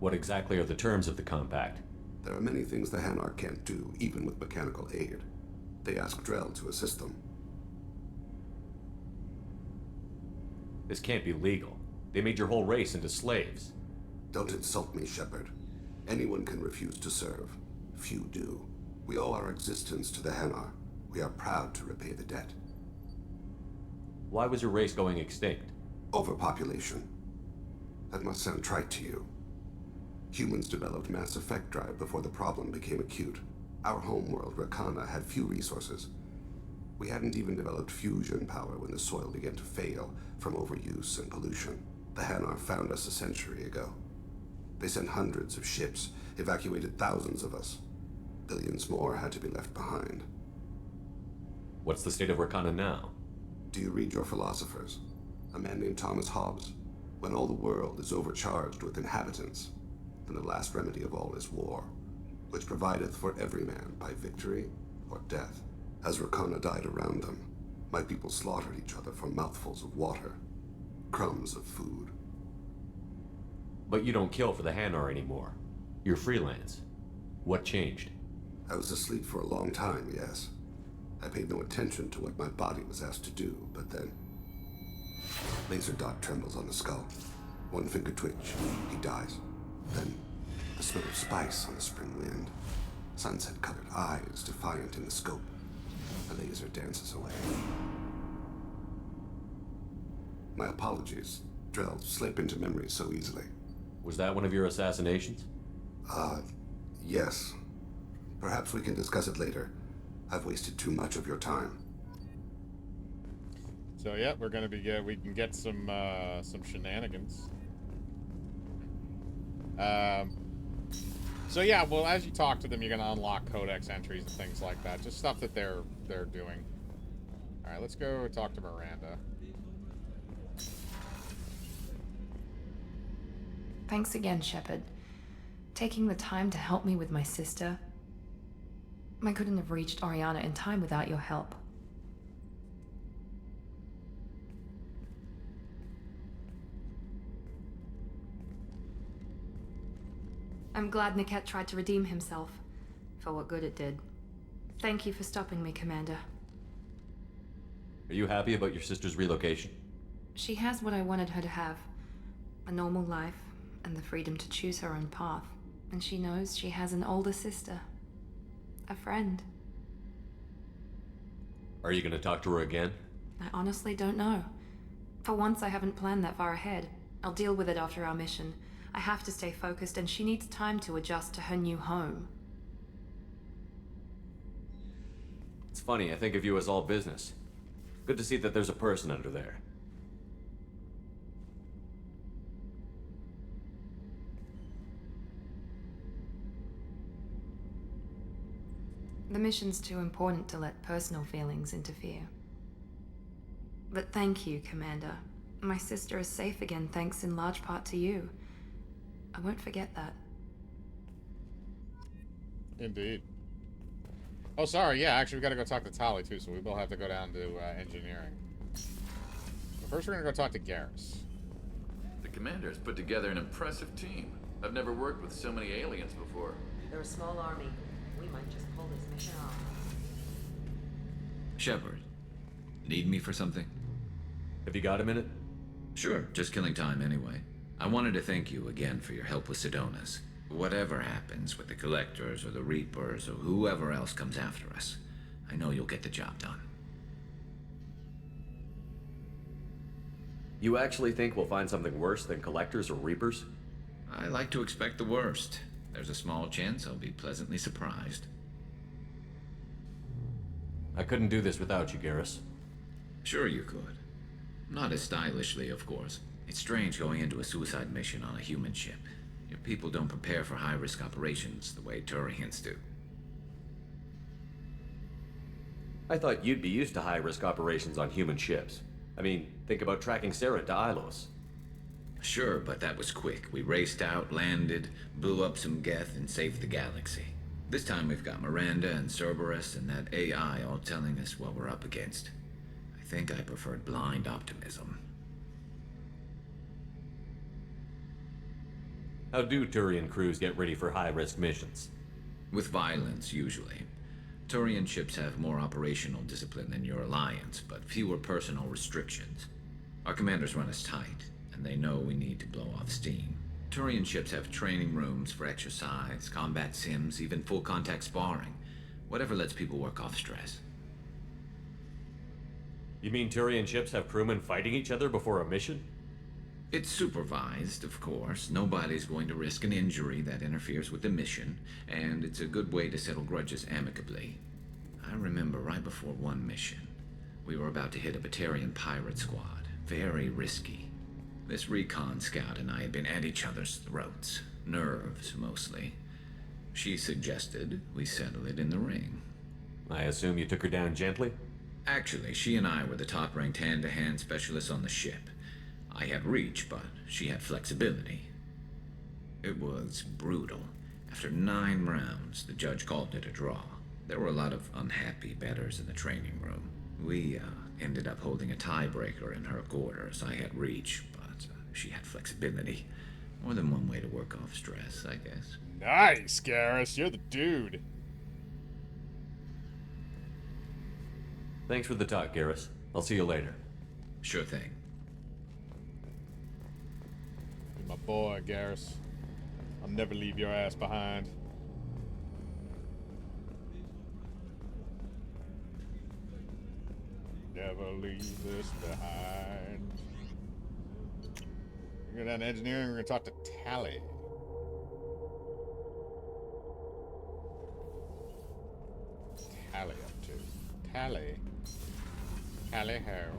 Speaker 5: What exactly are the terms of the Compact?
Speaker 20: There are many things the Hanar can't do, even with mechanical aid. They ask Drell to assist them.
Speaker 5: This can't be legal. They made your whole race into slaves.
Speaker 20: Don't insult me, Shepard. Anyone can refuse to serve. Few do. We owe our existence to the Hanar. We are proud to repay the debt.
Speaker 5: Why was your race going extinct?
Speaker 20: Overpopulation. That must sound trite to you. Humans developed mass effect drive before the problem became acute. Our homeworld, Rakana, had few resources. We hadn't even developed fusion power when the soil began to fail from overuse and pollution. The Hanar found us a century ago. They sent hundreds of ships, evacuated thousands of us. Billions more had to be left behind.
Speaker 5: What's the state of Rakana now?
Speaker 20: Do you read your philosophers? A man named Thomas Hobbes? When all the world is overcharged with inhabitants, then the last remedy of all is war, which provideth for every man by victory or death. As Rakana died around them, my people slaughtered each other for mouthfuls of water, crumbs of food.
Speaker 5: But you don't kill for the Hanar anymore. You're freelance. What changed?
Speaker 20: I was asleep for a long time, yes. I paid no attention to what my body was asked to do, but then... Laser dot trembles on the skull. One finger twitch, he dies. Then, the smell of spice on the spring wind. Sunset-colored eyes defiant in the scope. The laser dances away. My apologies. Drell slip into memory so easily.
Speaker 5: Was that one of your assassinations?
Speaker 20: Yes. Perhaps we can discuss it later. I've wasted too much of your time.
Speaker 1: So yeah, we're gonna be we can get some shenanigans. So yeah, well, as you talk to them, you're gonna unlock codex entries and things like that. Just stuff that they're doing. All right, let's go talk to Miranda.
Speaker 21: Thanks again, Shepard. Taking the time to help me with my sister. I couldn't have reached Oriana in time without your help. I'm glad Niket tried to redeem himself, for what good it did. Thank you for stopping me, Commander.
Speaker 3: Are you happy about your sister's relocation?
Speaker 21: She has what I wanted her to have. A normal life, and the freedom to choose her own path. And she knows she has an older sister. A friend.
Speaker 3: Are you gonna talk to her again?
Speaker 21: I honestly don't know. For once, I haven't planned that far ahead. I'll deal with it after our mission. I have to stay focused, and she needs time to adjust to her new home.
Speaker 3: It's funny, I think of you as all business. Good to see that there's a person under there.
Speaker 21: The mission's too important to let personal feelings interfere. But thank you, Commander. My sister is safe again thanks in large part to you. I won't forget that.
Speaker 1: Indeed. Oh, sorry. Yeah, actually, we gotta go talk to Tali, too, so we will have to go down to engineering. But first, we're gonna go talk to Garrus.
Speaker 22: The commander has put together an impressive team. I've never worked with so many aliens before.
Speaker 6: They're a small army. We might just pull this mission off.
Speaker 23: Shepard, need me for something?
Speaker 3: Have you got a minute?
Speaker 23: Sure, just killing time anyway. I wanted to thank you again for your help with Sidonis. Whatever happens with the Collectors or the Reapers or whoever else comes after us, I know you'll get the job done.
Speaker 3: You actually think we'll find something worse than Collectors or Reapers?
Speaker 23: I like to expect the worst. There's a small chance I'll be pleasantly surprised.
Speaker 3: I couldn't do this without you, Garrus.
Speaker 23: Sure you could. Not as stylishly, of course. It's strange going into a suicide mission on a human ship. Your people don't prepare for high-risk operations the way Turians do.
Speaker 3: I thought you'd be used to high-risk operations on human ships. I mean, think about tracking Saren to Ilos.
Speaker 23: Sure, but that was quick. We raced out, landed, blew up some Geth, and saved the galaxy. This time we've got Miranda and Cerberus and that AI all telling us what we're up against. I think I preferred blind optimism.
Speaker 3: How do Turian crews get ready for high-risk missions?
Speaker 23: With violence, usually. Turian ships have more operational discipline than your alliance, but fewer personal restrictions. Our commanders run us tight, and they know we need to blow off steam. Turian ships have training rooms for exercise, combat sims, even full-contact sparring. Whatever lets people work off stress.
Speaker 3: You mean Turian ships have crewmen fighting each other before a mission?
Speaker 23: It's supervised, of course. Nobody's going to risk an injury that interferes with the mission, and it's a good way to settle grudges amicably. I remember right before one mission, we were about to hit a Batarian pirate squad. Very risky. This recon scout and I had been at each other's throats. Nerves, mostly. She suggested we settle it in the ring.
Speaker 3: I assume you took her down gently?
Speaker 23: Actually, she and I were the top-ranked hand-to-hand specialists on the ship. I had reach, but she had flexibility. It was brutal. After 9 rounds, the judge called it a draw. There were a lot of unhappy bettors in the training room. We ended up holding a tiebreaker in her quarters. I had reach, but she had flexibility. More than one way to work off stress, I guess.
Speaker 1: Nice, Garrus. You're the dude.
Speaker 3: Thanks for the talk, Garrus. I'll see you later.
Speaker 23: Sure thing.
Speaker 1: You're my boy, Garrus. I'll never leave your ass behind. Never leave this behind. We're gonna go down to engineering. We're gonna talk to Tali. Tali up to? Tali. Tali how?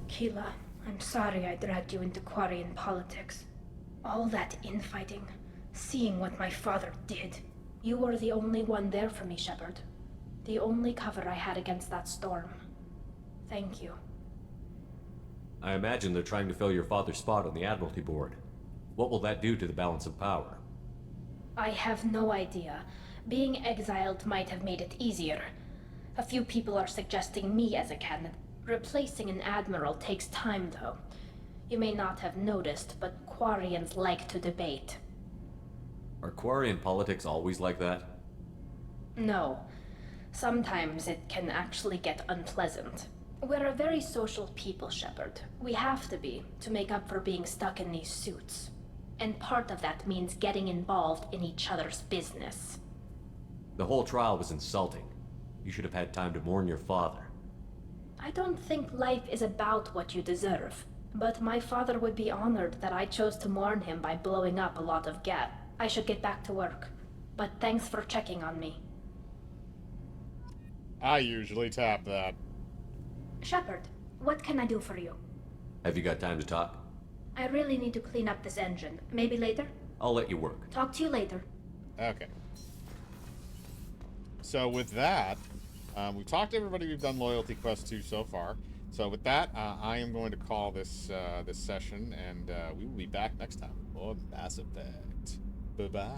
Speaker 2: Keela, I'm sorry I dragged you into Quarian politics. All that infighting, seeing what my father did. You were the only one there for me, Shepard. The only cover I had against that storm. Thank you.
Speaker 3: I imagine they're trying to fill your father's spot on the Admiralty Board. What will that do to the balance of power?
Speaker 2: I have no idea. Being exiled might have made it easier. A few people are suggesting me as a candidate. Replacing an admiral takes time, though. You may not have noticed, but Quarians like to debate.
Speaker 3: Are Quarian politics always like that?
Speaker 2: No. Sometimes it can actually get unpleasant. We're a very social people, Shepard. We have to be, to make up for being stuck in these suits. And part of that means getting involved in each other's business.
Speaker 3: The whole trial was insulting. You should have had time to mourn your father.
Speaker 2: I don't think life is about what you deserve. But my father would be honored that I chose to mourn him by blowing up a lot of gas. I should get back to work. But thanks for checking on me.
Speaker 1: I usually tap that.
Speaker 2: Shepard, what can I do for you?
Speaker 3: Have you got time to talk?
Speaker 2: I really need to clean up this engine. Maybe later?
Speaker 3: I'll let you work.
Speaker 2: Talk to you later.
Speaker 1: Okay. So with that, we've talked to everybody we've done loyalty quests to so far. So with that, I am going to call this this session, and we will be back next time for Mass Effect. Bye-bye.